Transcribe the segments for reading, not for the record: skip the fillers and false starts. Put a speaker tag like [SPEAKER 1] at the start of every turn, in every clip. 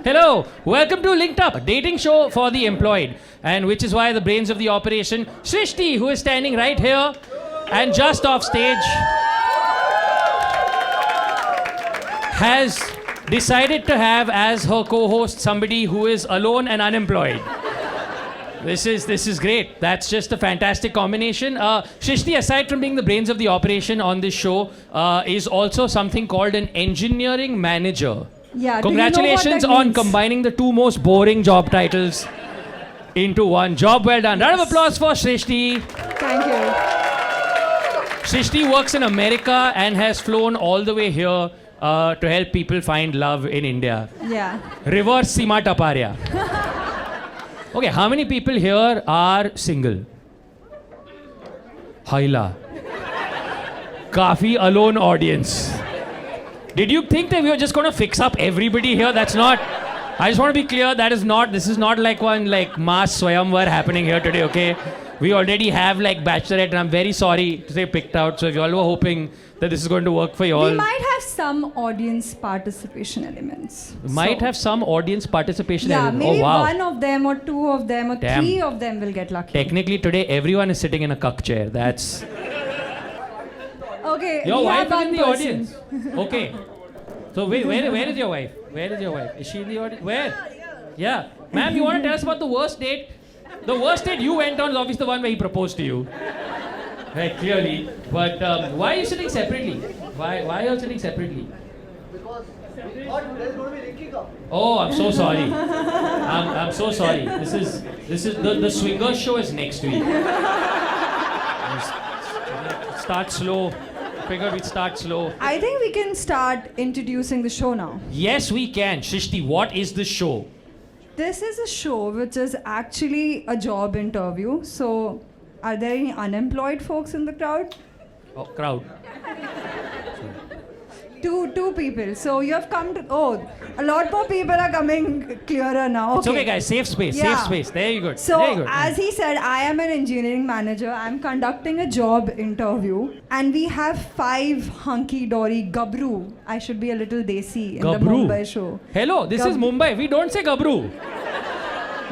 [SPEAKER 1] Hello, welcome to Linked Up, a dating show for the employed, and which is why the brains of the operation, Srishti, who is standing right here and just off stage, has decided to have as her co-host somebody who is alone and unemployed. This is great. That's just a fantastic combination. Srishti, aside from being the brains of the operation on this show, is also something called an engineering manager.
[SPEAKER 2] Yeah,
[SPEAKER 1] Congratulations on combining the two most boring job titles into one. Job well done. Round of applause for Srishti.
[SPEAKER 2] Thank you.
[SPEAKER 1] Srishti works in America and has flown all the way here to help people find love in India.
[SPEAKER 2] Yeah.
[SPEAKER 1] Reverse Seema Taparia. Okay, how many people here are single? Haila. Kafi alone audience. Did you think that we were just going to fix up everybody here? That's not. I just want to be clear, this is not like one like mass swayamvar happening here today, okay? We already have like bachelorette and I'm very sorry to say picked out. So if you all were hoping that this is going to work for you all.
[SPEAKER 2] We might have some audience participation elements.
[SPEAKER 1] Might have some audience participation
[SPEAKER 2] Yeah,
[SPEAKER 1] element.
[SPEAKER 2] maybe
[SPEAKER 1] Oh, wow.
[SPEAKER 2] one of them or two of them or
[SPEAKER 1] Damn.
[SPEAKER 2] three of them will get lucky.
[SPEAKER 1] Technically today everyone is sitting in a cuck chair. That's...
[SPEAKER 2] Okay,
[SPEAKER 1] Your
[SPEAKER 2] we
[SPEAKER 1] wife
[SPEAKER 2] have
[SPEAKER 1] is
[SPEAKER 2] one
[SPEAKER 1] in the
[SPEAKER 2] person.
[SPEAKER 1] audience. Okay. So where is your wife? Where is your wife? Is she in the audience? Where? Yeah. Ma'am, you want to tell us about the worst date? The worst date you went on is obviously the one where he proposed to you. Right, clearly. But why are you sitting separately? Why are you all sitting separately?
[SPEAKER 3] Because we thought there's going to be linking up.
[SPEAKER 1] Oh, I'm so sorry. I'm so sorry. This is the swingers show is next week. Start slow. Figured we'd start slow.
[SPEAKER 2] I think we can start introducing the show now.
[SPEAKER 1] Yes, we can. Shrishti, what is the show?
[SPEAKER 2] This is a show which is actually a job interview. So, are there any unemployed folks in the crowd?
[SPEAKER 1] Oh, crowd.
[SPEAKER 2] Two people. So you have come to. Oh, a lot more people are coming clearer now.
[SPEAKER 1] It's okay, guys. Safe space.
[SPEAKER 2] Yeah.
[SPEAKER 1] Safe space. There you go.
[SPEAKER 2] So,
[SPEAKER 1] there you go.
[SPEAKER 2] as he said, I am an engineering manager. I'm conducting a job interview, and we have 5 hunky-dory gabru. I should be a little desi in the
[SPEAKER 1] Gabru?
[SPEAKER 2] Mumbai show.
[SPEAKER 1] Hello, this is Mumbai. We don't say Gabru.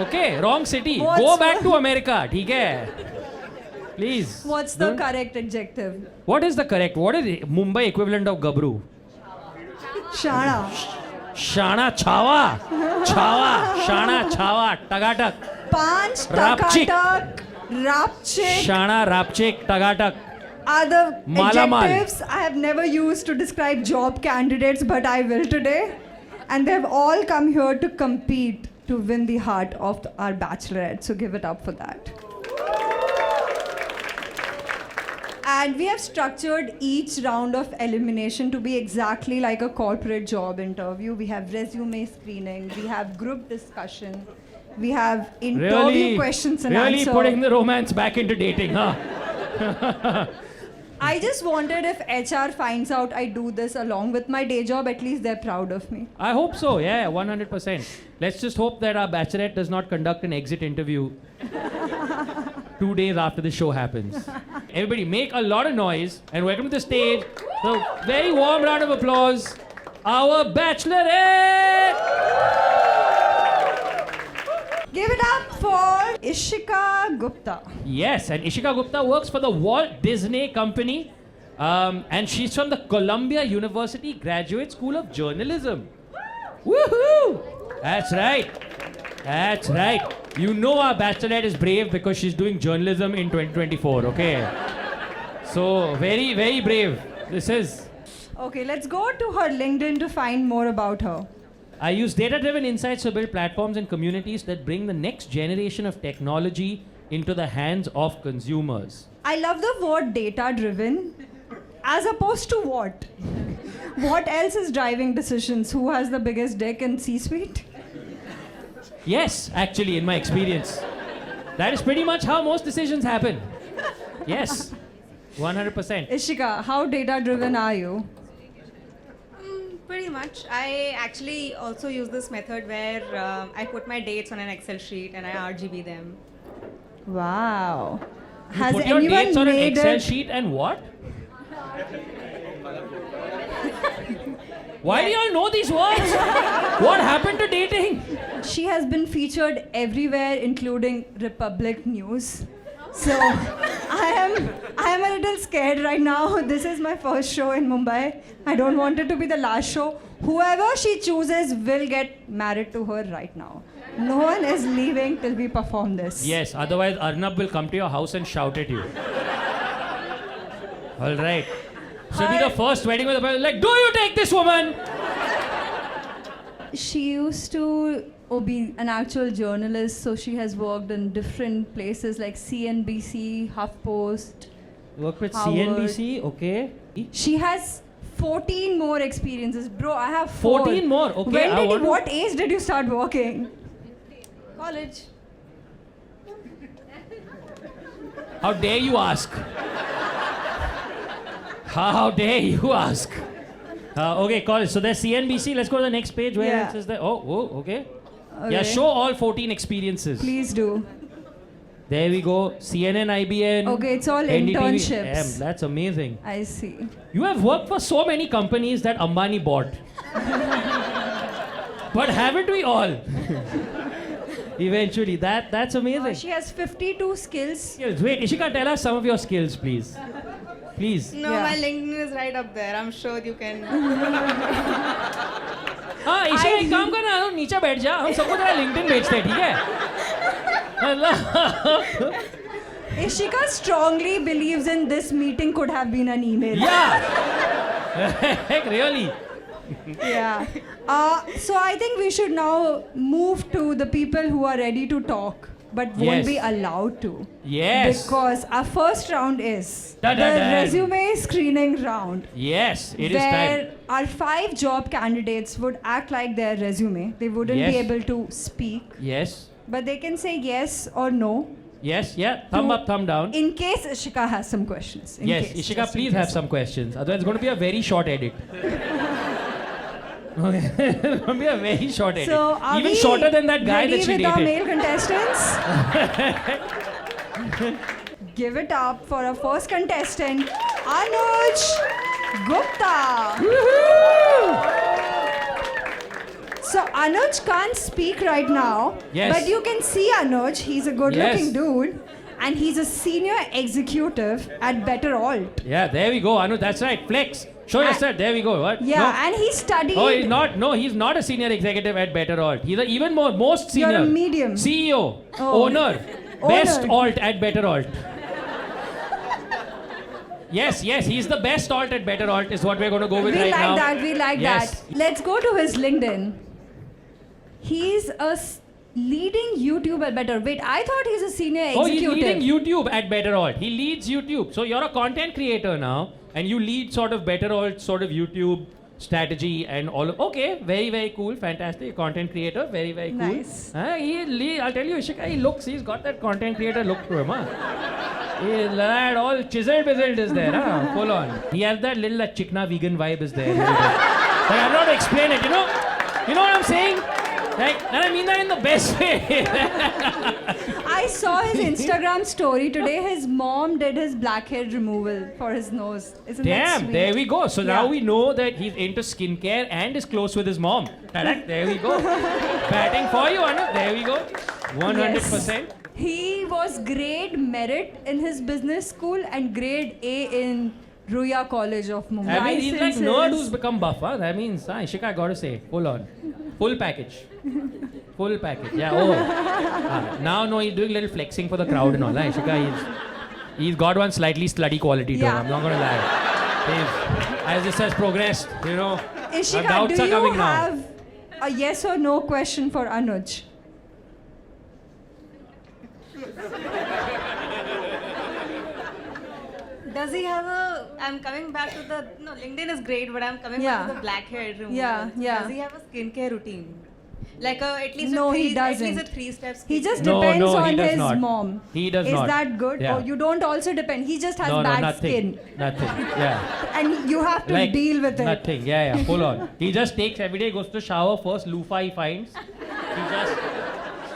[SPEAKER 1] Okay, wrong city. Go back to America. ठीक है? Please.
[SPEAKER 2] What's the
[SPEAKER 1] Don't-
[SPEAKER 2] correct adjective?
[SPEAKER 1] What is the correct? What is the Mumbai equivalent of Gabru?
[SPEAKER 2] Shana.
[SPEAKER 1] Shana Chawa. Chawa. Shana Chawa. Tagatak.
[SPEAKER 2] Panch,
[SPEAKER 1] Rapchik.
[SPEAKER 2] takatak, rapchik
[SPEAKER 1] Shana Rapchik Tagatak.
[SPEAKER 2] are the
[SPEAKER 1] Malamal.
[SPEAKER 2] adjectives I have never used to describe job candidates, but I will today. And they've all come here to compete to win the heart of our bachelorette. So give it up for that. And we have structured each round of elimination to be exactly like a corporate job interview. We have resume screening, we have group discussion, we have interview questions and
[SPEAKER 1] really
[SPEAKER 2] answer.
[SPEAKER 1] putting the romance back into dating, huh?
[SPEAKER 2] I just wondered if HR finds out I do this along with my day job, at least they're proud of me.
[SPEAKER 1] I hope so, yeah, 100%. Let's just hope that our bachelorette does not conduct an exit interview 2 days after the show happens. Everybody make a lot of noise and welcome to the stage. So, very warm round of applause. Our bachelorette!
[SPEAKER 2] Give it up for Ishika Gupta.
[SPEAKER 1] Yes, and Ishika Gupta works for the Walt Disney Company. And she's from the Columbia University Graduate School of Journalism. Woohoo! That's right. That's right. You know our bachelorette is brave because she's doing journalism in 2024, okay? So, very, very brave. This is...
[SPEAKER 2] Okay, let's go to her LinkedIn to find more about her.
[SPEAKER 1] I use data-driven insights to build platforms and communities that bring the next generation of technology into the hands of consumers.
[SPEAKER 2] I love the word data-driven. As opposed to what? What else is driving decisions? Who has the biggest dick in C-suite?
[SPEAKER 1] Yes, actually, in my experience. That is pretty much how most decisions happen. Yes, 100%.
[SPEAKER 2] Ishika, how data-driven are you?
[SPEAKER 4] Pretty much. I actually also use this method where I put my dates on an Excel sheet and I RGB them.
[SPEAKER 2] Wow.
[SPEAKER 1] You
[SPEAKER 2] Has
[SPEAKER 1] put your
[SPEAKER 2] anyone
[SPEAKER 1] dates on an
[SPEAKER 2] made
[SPEAKER 1] Excel
[SPEAKER 2] it?
[SPEAKER 1] sheet and what? Why do you all know these words? What happened to dating?
[SPEAKER 2] She has been featured everywhere, including Republic News. So I am a little scared right now. This is my first show in Mumbai. I don't want it to be the last show. Whoever she chooses will get married to her right now. No one is leaving till we perform this.
[SPEAKER 1] Yes, otherwise Arnab will come to your house and shout at you. All right. She'll be the first wedding with the person like, do you take this woman?
[SPEAKER 2] She used to be an actual journalist, so she has worked in different places like CNBC, HuffPost.
[SPEAKER 1] Work with
[SPEAKER 2] Howard.
[SPEAKER 1] CNBC, okay.
[SPEAKER 2] She has 14 more experiences. Bro, I have 4.
[SPEAKER 1] 14 more, okay.
[SPEAKER 2] What age did you start working?
[SPEAKER 4] College.
[SPEAKER 1] How dare you ask? How dare you ask? Okay, college. So there's CNBC. Let's go to the next page where
[SPEAKER 2] Yeah.
[SPEAKER 1] it says that. Oh, okay. Yeah,
[SPEAKER 2] Okay.
[SPEAKER 1] show all 14 experiences.
[SPEAKER 2] Please do.
[SPEAKER 1] There we go. CNN, IBN.
[SPEAKER 2] Okay, it's all
[SPEAKER 1] NDTV.
[SPEAKER 2] internships.
[SPEAKER 1] Damn, that's amazing.
[SPEAKER 2] I see.
[SPEAKER 1] You have worked for so many companies that Ambani bought. But haven't we all? Eventually, that's amazing.
[SPEAKER 2] She has 52 skills.
[SPEAKER 1] Yes, wait, Ishika, tell us some of your skills, please. Please.
[SPEAKER 4] No,
[SPEAKER 2] Yeah.
[SPEAKER 4] my LinkedIn is right up there. I'm sure you can.
[SPEAKER 1] हाँ इशिका एक काम करना हम नीचे बैठ जा हम सबको तेरा लिंक्डइन भेजते हैं ठीक है मतलब
[SPEAKER 2] Ishika strongly believes in this meeting could have been an email.
[SPEAKER 1] yeah heck really
[SPEAKER 2] Yeah. So I think we should now move to the people who are ready to talk but won't
[SPEAKER 1] Yes.
[SPEAKER 2] be allowed to.
[SPEAKER 1] yes
[SPEAKER 2] Because our first round is
[SPEAKER 1] Da, da,
[SPEAKER 2] the
[SPEAKER 1] da.
[SPEAKER 2] resume screening round.
[SPEAKER 1] yes it is
[SPEAKER 2] where
[SPEAKER 1] time
[SPEAKER 2] our 5 job candidates would act like their resume. They wouldn't be
[SPEAKER 1] Yes.
[SPEAKER 2] able to speak,
[SPEAKER 1] yes
[SPEAKER 2] but they can say yes or no
[SPEAKER 1] yes yeah thumb up thumb down
[SPEAKER 2] in case Ishika has some questions. In
[SPEAKER 1] yes
[SPEAKER 2] case,
[SPEAKER 1] Ishika
[SPEAKER 2] just in
[SPEAKER 1] please
[SPEAKER 2] case.
[SPEAKER 1] have some questions otherwise it's going to be a very short edit okay it's going to be a very short edit
[SPEAKER 2] So are
[SPEAKER 1] even
[SPEAKER 2] we
[SPEAKER 1] shorter than that guy
[SPEAKER 2] ready
[SPEAKER 1] that she
[SPEAKER 2] with our
[SPEAKER 1] dated
[SPEAKER 2] male contestants? Give it up for our first contestant, Anuj Gupta. So Anuj can't speak right now,
[SPEAKER 1] Yes.
[SPEAKER 2] but you can see Anuj. He's a good-looking
[SPEAKER 1] Yes.
[SPEAKER 2] dude, and he's a senior executive at Better Alt.
[SPEAKER 1] yeah there we go Anu that's right flex show yourself there we go what
[SPEAKER 2] Yeah,
[SPEAKER 1] No.
[SPEAKER 2] and he studied.
[SPEAKER 1] Oh, he's not. No, he's not a senior executive at Better Alt. He's a even most
[SPEAKER 2] You're
[SPEAKER 1] senior.
[SPEAKER 2] a medium.
[SPEAKER 1] CEO,
[SPEAKER 2] Oh.
[SPEAKER 1] owner, best
[SPEAKER 2] Owner.
[SPEAKER 1] alt at Better Alt. Yes, he's the best alt at Better Alt is what we're going to go with
[SPEAKER 2] We
[SPEAKER 1] right
[SPEAKER 2] like
[SPEAKER 1] now.
[SPEAKER 2] that. We like
[SPEAKER 1] Yes.
[SPEAKER 2] that. Let's go to his LinkedIn. He's a leading YouTube at Better. Wait, I thought he's a senior
[SPEAKER 1] Oh, he's
[SPEAKER 2] executive.
[SPEAKER 1] leading YouTube at Better Alt. He leads YouTube. So you're a content creator now, and you lead sort of Better Alt, sort of YouTube strategy and all of. Okay, very very cool, fantastic content creator, very very cool.
[SPEAKER 2] Nice.
[SPEAKER 1] I'll tell you, Ishika, he's got that content creator look to him, huh? That all chiseled is there, huh? Full on. He has that little chikna vegan vibe is there. But I'm not to explain it, you know what I'm saying? Like, and I mean that in the best way.
[SPEAKER 2] I saw his Instagram story today. His mom did his blackhead removal for his nose. Isn't that
[SPEAKER 1] Damn,
[SPEAKER 2] sweet?
[SPEAKER 1] there we go. So now
[SPEAKER 2] Yeah.
[SPEAKER 1] we know that he's into skincare and is close with his mom. Correct? There we go. Batting for you, Anu. There we go. 100%.
[SPEAKER 2] He was grade merit in his business school and grade A in Ruya College of Mumbai.
[SPEAKER 1] I mean, he's like
[SPEAKER 2] Since
[SPEAKER 1] nerd
[SPEAKER 2] his-
[SPEAKER 1] who's become buff, huh? That means, Ishika, I gotta say, full on. Full package. Full package. Yeah, oh. Now, no, he's doing little flexing for the crowd and all. Huh? Ishika, he's got one slightly slutty quality to him.
[SPEAKER 2] Yeah.
[SPEAKER 1] I'm not gonna lie. As this has progressed, our
[SPEAKER 2] Ishika,
[SPEAKER 1] doubts
[SPEAKER 2] do
[SPEAKER 1] are
[SPEAKER 2] you
[SPEAKER 1] coming now.
[SPEAKER 2] have a yes or no question for Anuj?
[SPEAKER 4] Does he have a? I'm coming back to the. No, LinkedIn is great, but I'm coming
[SPEAKER 2] Yeah.
[SPEAKER 4] back to the blackhead removal.
[SPEAKER 2] Yeah, yeah.
[SPEAKER 4] Does he have a skincare routine? Like at least
[SPEAKER 2] No,
[SPEAKER 4] a
[SPEAKER 2] he
[SPEAKER 4] three, at least
[SPEAKER 2] doesn't.
[SPEAKER 4] a 3-step.
[SPEAKER 2] He just
[SPEAKER 1] No,
[SPEAKER 2] depends
[SPEAKER 1] no, he
[SPEAKER 2] on
[SPEAKER 1] does
[SPEAKER 2] his
[SPEAKER 1] not.
[SPEAKER 2] mom.
[SPEAKER 1] He does
[SPEAKER 2] Is
[SPEAKER 1] not.
[SPEAKER 2] that good?
[SPEAKER 1] Yeah.
[SPEAKER 2] Or you don't also depend. He just has
[SPEAKER 1] No,
[SPEAKER 2] bad
[SPEAKER 1] nothing.
[SPEAKER 2] skin.
[SPEAKER 1] Nothing. Yeah.
[SPEAKER 2] And you have to
[SPEAKER 1] Like,
[SPEAKER 2] deal with it.
[SPEAKER 1] Nothing. Yeah. Full on. He just takes every day, goes to shower first, loofah he finds. He just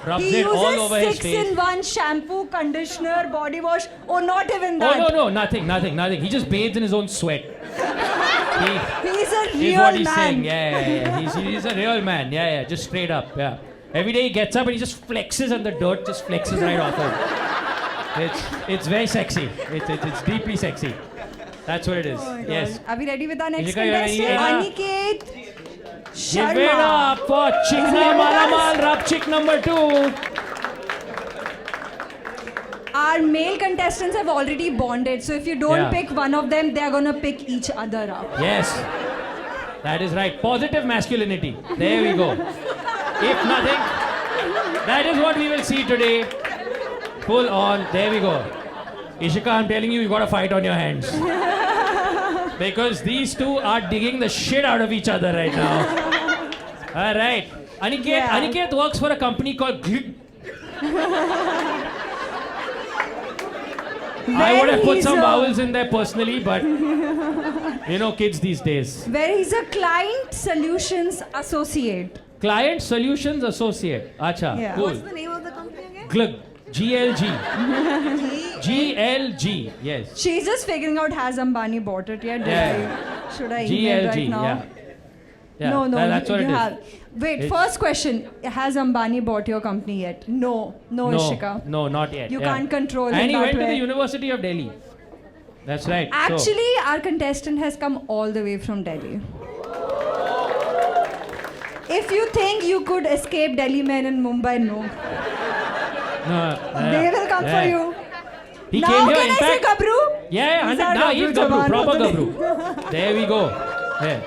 [SPEAKER 1] rubs
[SPEAKER 2] He
[SPEAKER 1] it all
[SPEAKER 2] uses
[SPEAKER 1] over his face.
[SPEAKER 2] 6-in-1 shampoo, conditioner, body wash. Oh, not even
[SPEAKER 1] Oh
[SPEAKER 2] that.
[SPEAKER 1] no, nothing. He just bathes in his own sweat.
[SPEAKER 2] He's a
[SPEAKER 1] He's
[SPEAKER 2] real
[SPEAKER 1] what he's
[SPEAKER 2] man.
[SPEAKER 1] saying. Yeah. He's a real man. Yeah. Just straight up. Yeah. Every day he gets up and he just flexes and the dirt just flexes right off him. It's very sexy. It's deeply sexy. That's what it is.
[SPEAKER 2] Oh my God.
[SPEAKER 1] Yes.
[SPEAKER 2] Are we ready with our next
[SPEAKER 1] Ishika, you ready?
[SPEAKER 2] contestant?
[SPEAKER 1] Yeah.
[SPEAKER 2] Aniket
[SPEAKER 1] Give it
[SPEAKER 2] Sharma.
[SPEAKER 1] up for Chikna Malamal Rap Chick number 2.
[SPEAKER 2] Our male contestants have already bonded, so if you don't
[SPEAKER 1] Yeah.
[SPEAKER 2] pick one of them, they're gonna pick each other up.
[SPEAKER 1] Yes. That is right. Positive masculinity. There we go. If nothing, that is what we will see today. Full on. There we go. Ishika, I'm telling you, you've got a fight on your hands. Because these two are digging the shit out of each other right now. All right. Aniket,
[SPEAKER 2] Yeah.
[SPEAKER 1] Aniket works for a company called Glid. I would have put
[SPEAKER 2] he's
[SPEAKER 1] some
[SPEAKER 2] a-
[SPEAKER 1] vowels in there personally, but you know, kids these days.
[SPEAKER 2] Where he's a client solutions associate.
[SPEAKER 1] Client Solutions Associate. Acha,
[SPEAKER 2] Yeah.
[SPEAKER 1] cool.
[SPEAKER 4] What's the name of the company again?
[SPEAKER 1] Glug. GLG. GLG. Yes.
[SPEAKER 2] She's just figuring out has Ambani bought it yet?
[SPEAKER 1] Yeah.
[SPEAKER 2] Should I email
[SPEAKER 1] GLG.
[SPEAKER 2] right now?
[SPEAKER 1] Yeah. Yeah.
[SPEAKER 2] No,
[SPEAKER 1] That's what
[SPEAKER 2] you
[SPEAKER 1] it is.
[SPEAKER 2] have. Wait,
[SPEAKER 1] It's-
[SPEAKER 2] first question. Has Ambani bought your company yet? No, Ishika.
[SPEAKER 1] No, not yet.
[SPEAKER 2] You
[SPEAKER 1] yeah.
[SPEAKER 2] can't control
[SPEAKER 1] And
[SPEAKER 2] it
[SPEAKER 1] he
[SPEAKER 2] that
[SPEAKER 1] went to
[SPEAKER 2] way.
[SPEAKER 1] the University of Delhi. That's right. So,
[SPEAKER 2] Actually, our contestant has come all the way from Delhi. If you think you could escape Delhi men in Mumbai, no. They will come for you.
[SPEAKER 1] He
[SPEAKER 2] now
[SPEAKER 1] came here.
[SPEAKER 2] can
[SPEAKER 1] In
[SPEAKER 2] I say
[SPEAKER 1] fact,
[SPEAKER 2] Gabru?
[SPEAKER 1] yeah,
[SPEAKER 2] These
[SPEAKER 1] 100.
[SPEAKER 2] are
[SPEAKER 1] Now he's
[SPEAKER 2] Gabru
[SPEAKER 1] Gabru,
[SPEAKER 2] Jawan,
[SPEAKER 1] proper
[SPEAKER 2] what do
[SPEAKER 1] Gabru. There we go. Yeah.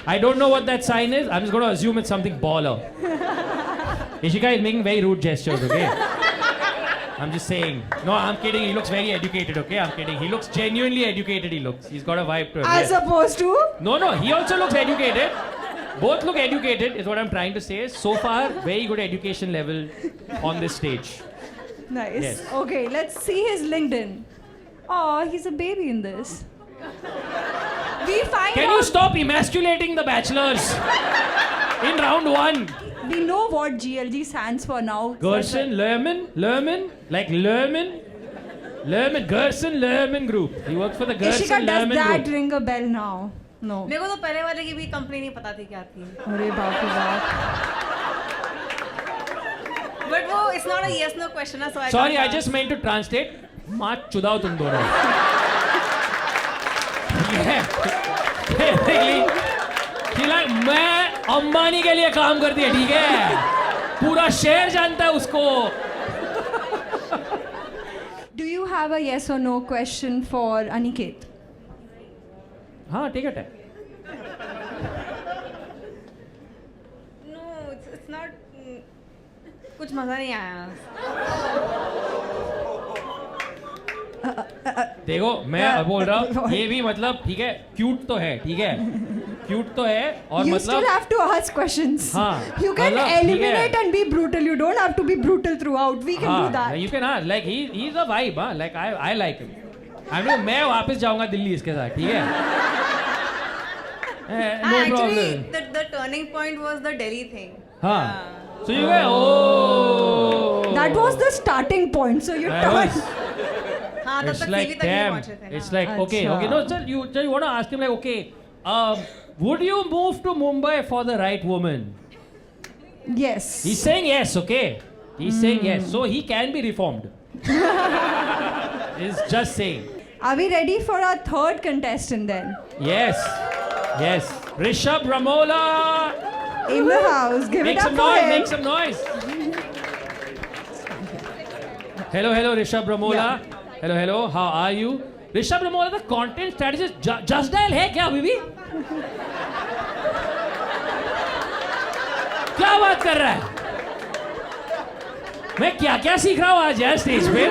[SPEAKER 1] I don't know what that sign is. I'm just going to assume it's something baller. Ishika is making very rude gestures, okay? I'm just saying. No, I'm kidding. He looks very educated, okay? I'm kidding. He looks genuinely educated, he looks. He's got a vibe to him.
[SPEAKER 2] As
[SPEAKER 1] yes.
[SPEAKER 2] opposed to?
[SPEAKER 1] No, he also looks educated. Both look educated, is what I'm trying to say. So far, very good education level on this stage.
[SPEAKER 2] Nice.
[SPEAKER 1] Yes.
[SPEAKER 2] Okay, let's see his LinkedIn. Oh, he's a baby in this. We find
[SPEAKER 1] Can
[SPEAKER 2] out,
[SPEAKER 1] you stop emasculating the bachelors in round 1?
[SPEAKER 2] we know what GLG stands for now.
[SPEAKER 1] Gerson Lerman, like Lerman, Gerson Lerman Group. He works for the Gerson
[SPEAKER 2] Ishika, does
[SPEAKER 1] Lerman
[SPEAKER 2] that
[SPEAKER 1] Group.
[SPEAKER 2] ring a bell now? No.
[SPEAKER 4] मेरे को तो पहले वाले की भी company नहीं पता थी क्या थी.
[SPEAKER 2] अरे बाप रे बाप.
[SPEAKER 4] But वो it's not a yes no question so I
[SPEAKER 1] Sorry, I
[SPEAKER 4] can't
[SPEAKER 1] just meant to translate. माँ चुदाओ तुम दोनों. Yeah. Basically, कि like मैं अंबानी के लिए काम करती है, ठीक है? पूरा शहर जानता है उसको.
[SPEAKER 2] Do you have a yes or no question for Aniket?
[SPEAKER 1] हाँ, take your time.
[SPEAKER 4] No, it's not. कुछ मजा नहीं आया.
[SPEAKER 1] देखो मैं अब बोल रहा हूँ ये भी मतलब ठीक है क्यूट तो है ठीक है क्यूट तो है और
[SPEAKER 2] You
[SPEAKER 1] मतलब
[SPEAKER 2] still have to ask questions.
[SPEAKER 1] हाँ,
[SPEAKER 2] You can
[SPEAKER 1] मतलब, ठीक
[SPEAKER 2] eliminate
[SPEAKER 1] है।
[SPEAKER 2] and be brutal. You don't have to be brutal throughout. We can do that.
[SPEAKER 1] you can ask like he's a vibe हाँ like I like him I know मैं वापस जाऊंगा दिल्ली इसके साथ ठीक है no
[SPEAKER 4] Actually,
[SPEAKER 1] problem
[SPEAKER 4] the turning point was the Delhi thing.
[SPEAKER 1] हाँ so you were oh
[SPEAKER 2] That was the starting point. So you
[SPEAKER 1] That was-
[SPEAKER 2] turned.
[SPEAKER 4] हाँ तब
[SPEAKER 1] it's
[SPEAKER 4] तक
[SPEAKER 1] like
[SPEAKER 4] CV तक नहीं
[SPEAKER 1] damn
[SPEAKER 4] पहुंचे थे ना.
[SPEAKER 1] it's like okay
[SPEAKER 2] Acha.
[SPEAKER 1] no sir you want to ask him like okay would you move to Mumbai for the right woman?
[SPEAKER 2] Yes.
[SPEAKER 1] He's saying yes, okay? He's saying yes. So he can be reformed. He's just saying.
[SPEAKER 2] Are we ready for our third contestant then?
[SPEAKER 1] Yes. Yes. Rishabh Ramola.
[SPEAKER 2] In the house. Give
[SPEAKER 1] Make
[SPEAKER 2] it up
[SPEAKER 1] some
[SPEAKER 2] for
[SPEAKER 1] noise.
[SPEAKER 2] him.
[SPEAKER 1] Make some noise. Hello, Rishabh Ramola.
[SPEAKER 2] Yeah.
[SPEAKER 1] Hello. How are you? Rishabh Ramola, the content strategist. Just Dial है क्या अभी भी? क्या बात कर रहा है? मैं क्या सीख रहा हूँ आज यार स्टेज पे?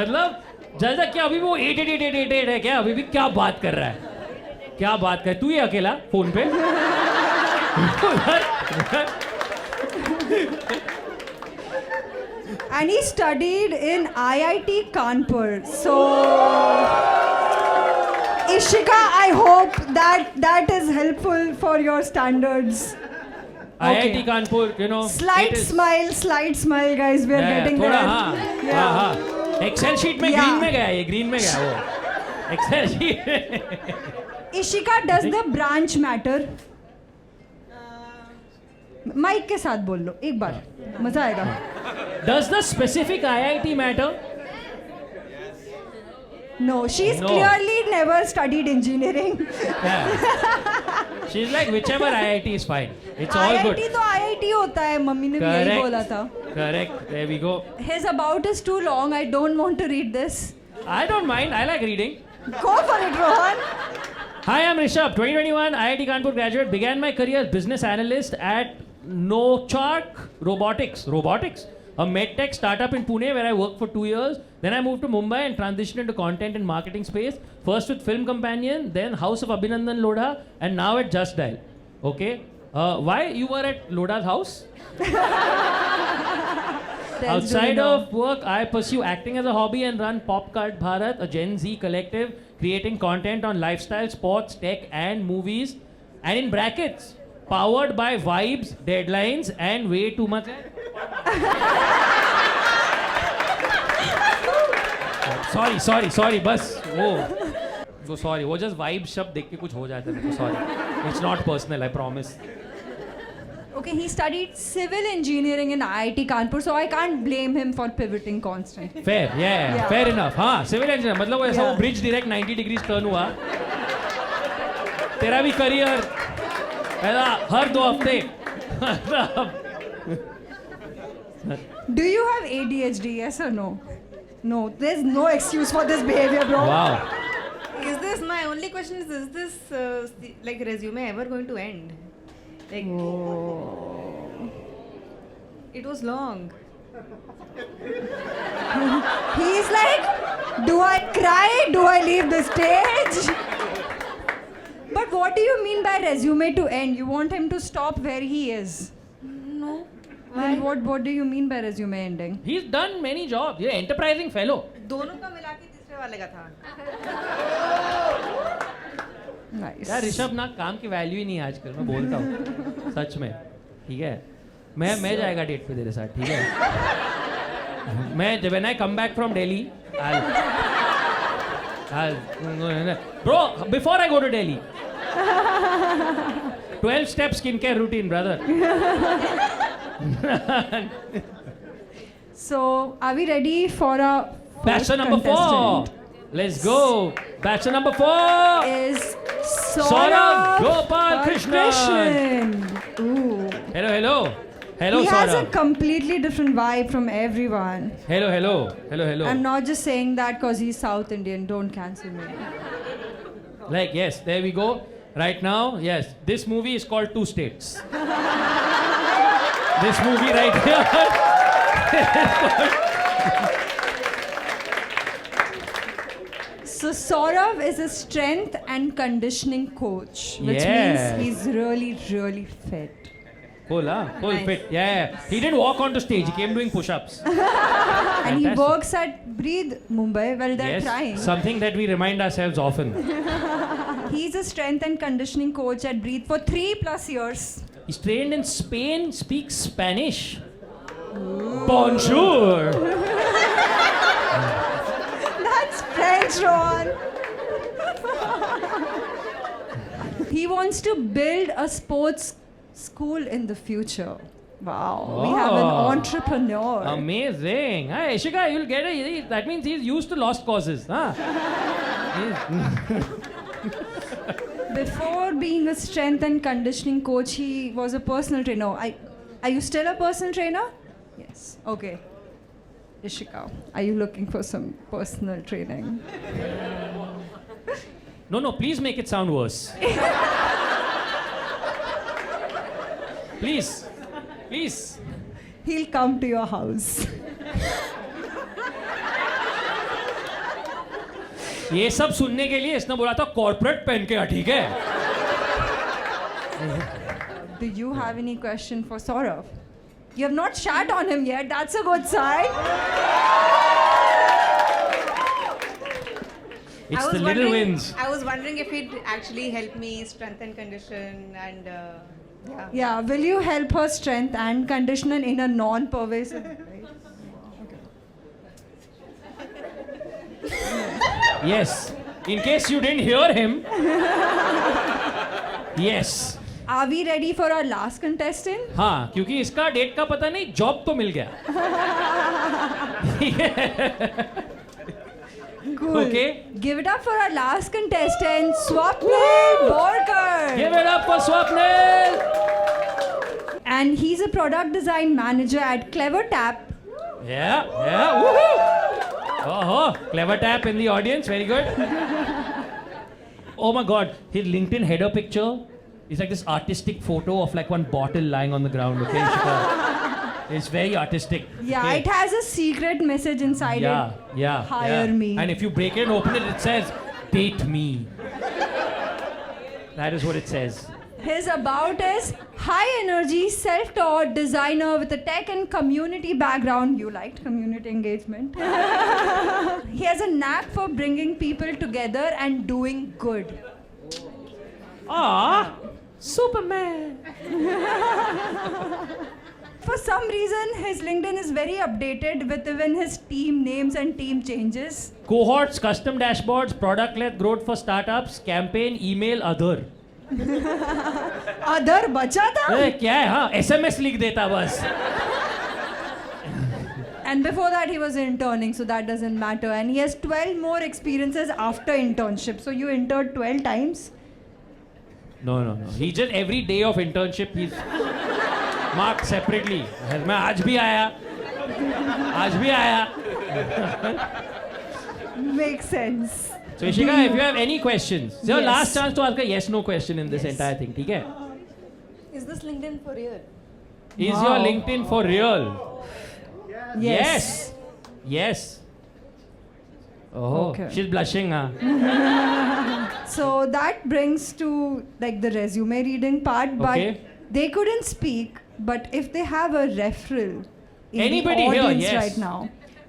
[SPEAKER 1] मतलब जैसा क्या अभी वो 88888 है क्या अभी भी क्या बात कर रहा है? क्या बात कर तू ही अकेला फोन पे?
[SPEAKER 2] And he studied in IIT Kanpur. So, Ishika, I hope that is helpful for your standards.
[SPEAKER 1] IIT Kanpur, you know.
[SPEAKER 2] Slight
[SPEAKER 1] it is-
[SPEAKER 2] smile, guys. We are getting
[SPEAKER 1] थोड़ा
[SPEAKER 2] there.
[SPEAKER 1] हाँ,
[SPEAKER 2] Yeah.
[SPEAKER 1] हाँ. Excel sheet में
[SPEAKER 2] Yeah.
[SPEAKER 1] Green में गया ये green में गया वो excel sheet
[SPEAKER 2] Ishika, does the branch matter? Mic के साथ बोल लो एक बार, मजा आएगा.
[SPEAKER 1] Does the specific IIT matter?
[SPEAKER 2] No, she's
[SPEAKER 1] No.
[SPEAKER 2] clearly never studied engineering.
[SPEAKER 1] Yeah. She's like whichever IIT is fine. It's all good.
[SPEAKER 2] IIT तो IIT होता है, mummy ने भी यही बोला था.
[SPEAKER 1] Correct. There we go.
[SPEAKER 2] His about is too long. I don't want to read this.
[SPEAKER 1] I don't mind. I like reading.
[SPEAKER 2] Go for it, Rohan.
[SPEAKER 1] Hi, I'm Rishabh. 2021 IIT Kanpur graduate. Began my career as business analyst at Nochak Robotics, a medtech startup in Pune where I worked for 2 years. Then I moved to Mumbai and transitioned into content and marketing space. First with Film Companion, then House of Abhinandan Lodha, and now at Just Dial. Okay. Why you were at Lodha's house? Outside of work, I pursue acting as a hobby and run Popcult Bharat, a Gen Z collective creating content on lifestyle, sports, tech, and movies. And in brackets, powered by vibes, deadlines, and way too much. Sorry, बस वो sorry, वो just vibe शब्द देख के कुछ हो जाता है मेरे को. Sorry, it's not personal, I promise.
[SPEAKER 2] Okay, he studied civil engineering in IIT Kanpur, so I can't blame him for pivoting constantly.
[SPEAKER 1] Fair, yeah, fair enough. हाँ, civil engineer मतलब वो ऐसा वो bridge direct 90 degrees turn हुआ. तेरा भी career ऐसा हर 2 हफ्ते.
[SPEAKER 2] Do you have ADHD? Yes or no? No, there's no excuse for this behavior, bro.
[SPEAKER 1] Wow.
[SPEAKER 4] Is this my only question? Is this like resume ever going to end? Like it was long.
[SPEAKER 2] He's like, do I cry? Do I leave the stage? But what do you mean by resume to end? You want him to stop where he is?
[SPEAKER 4] No.
[SPEAKER 2] Then what do you mean by resume ending?
[SPEAKER 1] He's done many jobs. He's an enterprising fellow.
[SPEAKER 4] दोनों का मिला के तीसरे वाले का था.
[SPEAKER 2] Nice.
[SPEAKER 1] यार ऋषभ ना काम की वैल्यू ही नहीं है आजकल, मैं बोलता हूँ सच में. ठीक है, मैं जाएगा डेट पे तेरे साथ. ठीक है, मैं when I come back from Delhi, bro, before I go to Delhi, 12-step skincare routine, brother.
[SPEAKER 2] So, are we ready for our
[SPEAKER 1] Bachelor number 4. Let's go. Bachelor number 4
[SPEAKER 2] is
[SPEAKER 1] Saurabh Gopal
[SPEAKER 2] Krishnan. Ooh.
[SPEAKER 1] Hello,
[SPEAKER 2] He has a
[SPEAKER 1] Saurabh.
[SPEAKER 2] completely different vibe from everyone.
[SPEAKER 1] Hello.
[SPEAKER 2] I'm not just saying that because he's South Indian. Don't cancel me.
[SPEAKER 1] Like, yes, there we go. Right now, yes, this movie is called Two States. This movie right here.
[SPEAKER 2] So Saurabh is a strength and conditioning coach, which
[SPEAKER 1] Yes.
[SPEAKER 2] means he's really, really fit.
[SPEAKER 1] Full
[SPEAKER 4] Nice.
[SPEAKER 1] fit. Yeah. He didn't walk onto stage. He came doing push-ups.
[SPEAKER 2] And he
[SPEAKER 1] Fantastic.
[SPEAKER 2] works at Breathe Mumbai. Well, they're
[SPEAKER 1] Yes,
[SPEAKER 2] trying.
[SPEAKER 1] something that we remind ourselves often.
[SPEAKER 2] He's a strength and conditioning coach at Breathe for 3+ years.
[SPEAKER 1] He's trained in Spain, speaks Spanish. Bonjour.
[SPEAKER 2] That's French, Ron. He wants to build a sports school in the future. Wow. We have an
[SPEAKER 1] Oh.
[SPEAKER 2] entrepreneur.
[SPEAKER 1] Amazing. Hi, Ishika, you'll get it. That means he's used to lost causes. Huh?
[SPEAKER 2] Before being a strength and conditioning coach, he was a personal trainer. Are you still a personal trainer? Yes. Okay. Ishika, are you looking for some personal training?
[SPEAKER 1] No, please make it sound worse. Please.
[SPEAKER 2] He'll come to your house.
[SPEAKER 1] ये सब सुनने के लिए इसने बोला था corporate पहन के आ, ठीक है?
[SPEAKER 2] Do you have any question for Saurabh? You have not shat on him yet. That's a good sign.
[SPEAKER 1] It's the little wins.
[SPEAKER 4] I was wondering if he'd actually help me strengthen condition and yeah.
[SPEAKER 2] Yeah, will you help her strength and condition in a non-pervasive way?
[SPEAKER 1] Yes. In case you didn't hear him. Yes.
[SPEAKER 2] Are we ready for our last contestant?
[SPEAKER 1] हाँ, क्योंकि इसका date का पता नहीं, job तो मिल गया.
[SPEAKER 2] Cool.
[SPEAKER 1] Okay.
[SPEAKER 2] Give it up for our last contestant, Swapnil Borkar.
[SPEAKER 1] Give it up for Swapnil.
[SPEAKER 2] And he's a product design manager at Clever Tap.
[SPEAKER 1] Yeah, woohoo! Oh, clever tap in the audience, very good. Oh my God, his LinkedIn header picture is like this artistic photo of like one bottle lying on the ground. Okay, Ishika? It's very artistic.
[SPEAKER 2] Yeah,
[SPEAKER 1] okay.
[SPEAKER 2] it has a secret message inside
[SPEAKER 1] Yeah,
[SPEAKER 2] it.
[SPEAKER 1] yeah.
[SPEAKER 2] Hire
[SPEAKER 1] yeah.
[SPEAKER 2] me.
[SPEAKER 1] And if you break it and open it, it says, "Date me." That is what it says.
[SPEAKER 2] His about is high energy, self-taught designer with a tech and community background. You liked community engagement. He has a knack for bringing people together and doing good.
[SPEAKER 1] Ah, Superman.
[SPEAKER 2] For some reason, his LinkedIn is very updated with even his team names and team changes.
[SPEAKER 1] Cohorts, custom dashboards, product-led growth for startups, campaign, email, other.
[SPEAKER 2] Other बचा था?
[SPEAKER 1] अरे क्या है हाँ SMS लिख देता बस.
[SPEAKER 2] And before that, he was interning, so that doesn't matter. And he has 12 more experiences after internship. So you interned 12 times?
[SPEAKER 1] No. He just every day of internship he's marked separately. मैं आज भी आया.
[SPEAKER 2] Makes sense.
[SPEAKER 1] So Ishika, if you have any questions, it's your
[SPEAKER 2] Yes.
[SPEAKER 1] last chance to ask a yes/no question in this
[SPEAKER 2] Yes.
[SPEAKER 1] entire thing. ठीक है?
[SPEAKER 5] Is this LinkedIn for real?
[SPEAKER 1] Is
[SPEAKER 2] Wow.
[SPEAKER 1] your LinkedIn for real?
[SPEAKER 2] Yes.
[SPEAKER 1] Yes. Oh,
[SPEAKER 2] Okay.
[SPEAKER 1] she's blushing, huh?
[SPEAKER 2] So that brings to like the resume reading part, but
[SPEAKER 1] Okay.
[SPEAKER 2] they couldn't speak. But if they have a referral in
[SPEAKER 1] Anybody
[SPEAKER 2] the
[SPEAKER 1] here,
[SPEAKER 2] audience
[SPEAKER 1] yes.
[SPEAKER 2] right now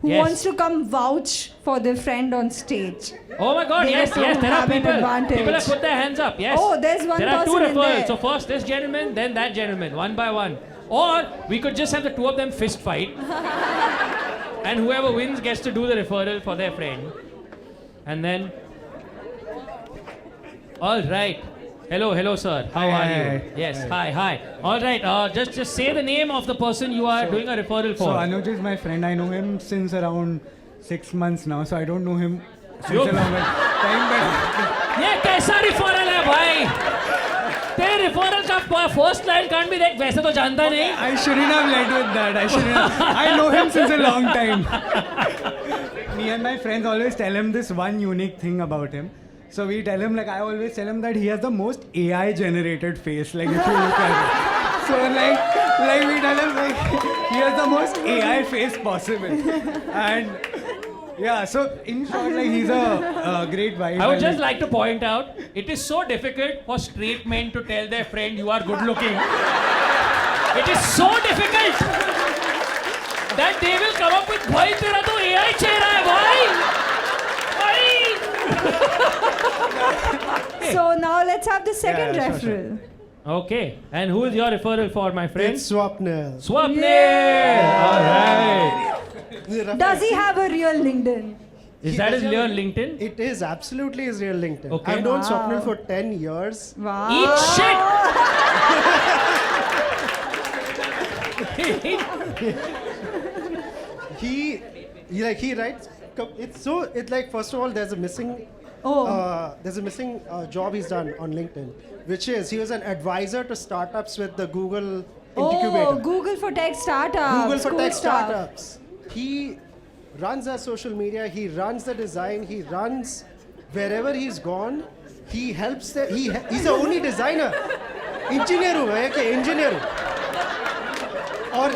[SPEAKER 2] who
[SPEAKER 1] Yes.
[SPEAKER 2] wants to come vouch for their friend on stage,
[SPEAKER 1] Oh my God,
[SPEAKER 2] They
[SPEAKER 1] yes,
[SPEAKER 2] also
[SPEAKER 1] there are
[SPEAKER 2] have an
[SPEAKER 1] people.
[SPEAKER 2] advantage.
[SPEAKER 1] People have put their hands up, yes.
[SPEAKER 2] Oh, there's one
[SPEAKER 1] There are two
[SPEAKER 2] person in
[SPEAKER 1] referrals.
[SPEAKER 2] there.
[SPEAKER 1] So first this gentleman, then that gentleman, one by one. Or we could just have the two of them fist fight. And whoever wins gets to do the referral for their friend. And then... All right. Hello, sir. How are you?
[SPEAKER 6] Hi.
[SPEAKER 1] Yes, hi. All right, just say the name of the person you are doing a referral for.
[SPEAKER 6] So Anuj is my friend. I know him since around 6 months now. So I don't know him since
[SPEAKER 1] Yo.
[SPEAKER 6] a longer time. But
[SPEAKER 1] ये कैसा referral है भाई? तेरे referral का first line can't be like वैसे तो जानता नहीं.
[SPEAKER 6] I shouldn't have led with that. I know him since a long time. Me and my friends always tell him this one unique thing about him. So we tell him, like, I always tell him that he has the most AI generated face. Like, if you look at it. So like we tell him, like, he has the most AI face possible. And yeah, so in short, like, he's a great vibe.
[SPEAKER 1] I would
[SPEAKER 6] and,
[SPEAKER 1] just like to point out, it is so difficult for straight men to tell their friend you are good looking. It is so difficult that they will come up with, भाई तेरा तो AI चेहरा है भाई.
[SPEAKER 2] so now let's have the second
[SPEAKER 6] Yeah,
[SPEAKER 2] referral.
[SPEAKER 1] Okay, and who is your referral for, my friend?
[SPEAKER 3] It's Swapnil.
[SPEAKER 1] Swapnil. All right.
[SPEAKER 2] Does he have a real LinkedIn?
[SPEAKER 1] Is that his real LinkedIn?
[SPEAKER 3] It is absolutely his real LinkedIn.
[SPEAKER 1] Okay.
[SPEAKER 3] I've known
[SPEAKER 2] Wow.
[SPEAKER 3] Swapnil for 10 years.
[SPEAKER 2] Wow.
[SPEAKER 1] Eat shit.
[SPEAKER 3] He writes. It's like, first of all, there's a missing job he's done on LinkedIn, which is he was an advisor to startups with the Google incubator.
[SPEAKER 2] Oh, Google for Tech Startups.
[SPEAKER 3] Google for
[SPEAKER 2] Cool
[SPEAKER 3] Tech
[SPEAKER 2] stuff.
[SPEAKER 3] Startups. He runs our social media. He runs the design. He runs wherever he's gone. He helps. He's the only designer. Engineer हूँ मैं कि engineer हूँ. Or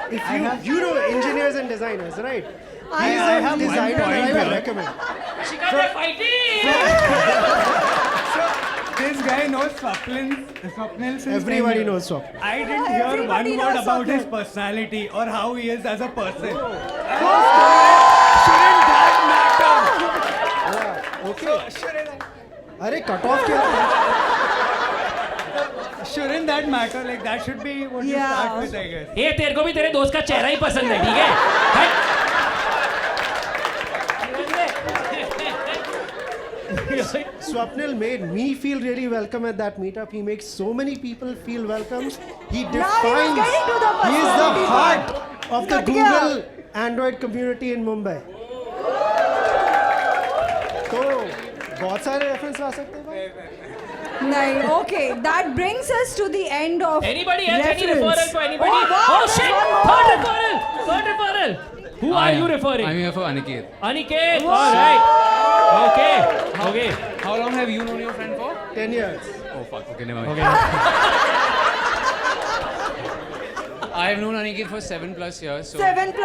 [SPEAKER 3] if you know engineers and designers, right?
[SPEAKER 6] I
[SPEAKER 3] He's
[SPEAKER 6] have
[SPEAKER 3] a
[SPEAKER 6] one
[SPEAKER 3] designer that I
[SPEAKER 6] point
[SPEAKER 3] would
[SPEAKER 6] here.
[SPEAKER 3] recommend.
[SPEAKER 1] Shika, they're fighting.
[SPEAKER 6] so this guy knows Swapnil since 10
[SPEAKER 3] Everybody
[SPEAKER 6] years.
[SPEAKER 3] knows Swapnil.
[SPEAKER 6] I didn't hear
[SPEAKER 2] Everybody
[SPEAKER 6] one word
[SPEAKER 2] knows
[SPEAKER 6] about his
[SPEAKER 2] Swapnil.
[SPEAKER 6] personality or how he is as a person. Shouldn't that matter?
[SPEAKER 3] Okay. अरे cut off क्या?
[SPEAKER 6] Shouldn't that matter? Like, that should be what you
[SPEAKER 2] Yeah.
[SPEAKER 6] start with, I guess.
[SPEAKER 1] ये तेरे को भी तेरे दोस्त का चेहरा ही पसंद है, ठीक है? हट.
[SPEAKER 3] Swapnil made me feel really welcome at that meetup. He makes so many people feel welcome. He
[SPEAKER 2] Now he was
[SPEAKER 3] defines.
[SPEAKER 2] getting to the
[SPEAKER 3] He is the
[SPEAKER 2] personality
[SPEAKER 3] heart
[SPEAKER 2] part.
[SPEAKER 3] of the
[SPEAKER 2] Cut gaya.
[SPEAKER 3] Google Android community in Mumbai. तो बहुत सारे reference ला सकते हैं भाई.
[SPEAKER 2] No, okay, that brings us to the end of
[SPEAKER 1] Anybody else? Any
[SPEAKER 2] reference.
[SPEAKER 1] referral for anybody?
[SPEAKER 2] Oh, wow,
[SPEAKER 1] Oh
[SPEAKER 2] there's
[SPEAKER 1] shit!
[SPEAKER 2] one more.
[SPEAKER 1] Third referral! Third referral! Who are you referring?
[SPEAKER 7] I'm here for Aniket.
[SPEAKER 1] Aniket! Alright. Okay. Okay.
[SPEAKER 7] How long have you known your friend for?
[SPEAKER 3] 10 years.
[SPEAKER 7] Oh fuck, okay, never mind.
[SPEAKER 1] Okay.
[SPEAKER 7] I've known Aniket for 7+ years, so
[SPEAKER 2] 7+.
[SPEAKER 1] 7+.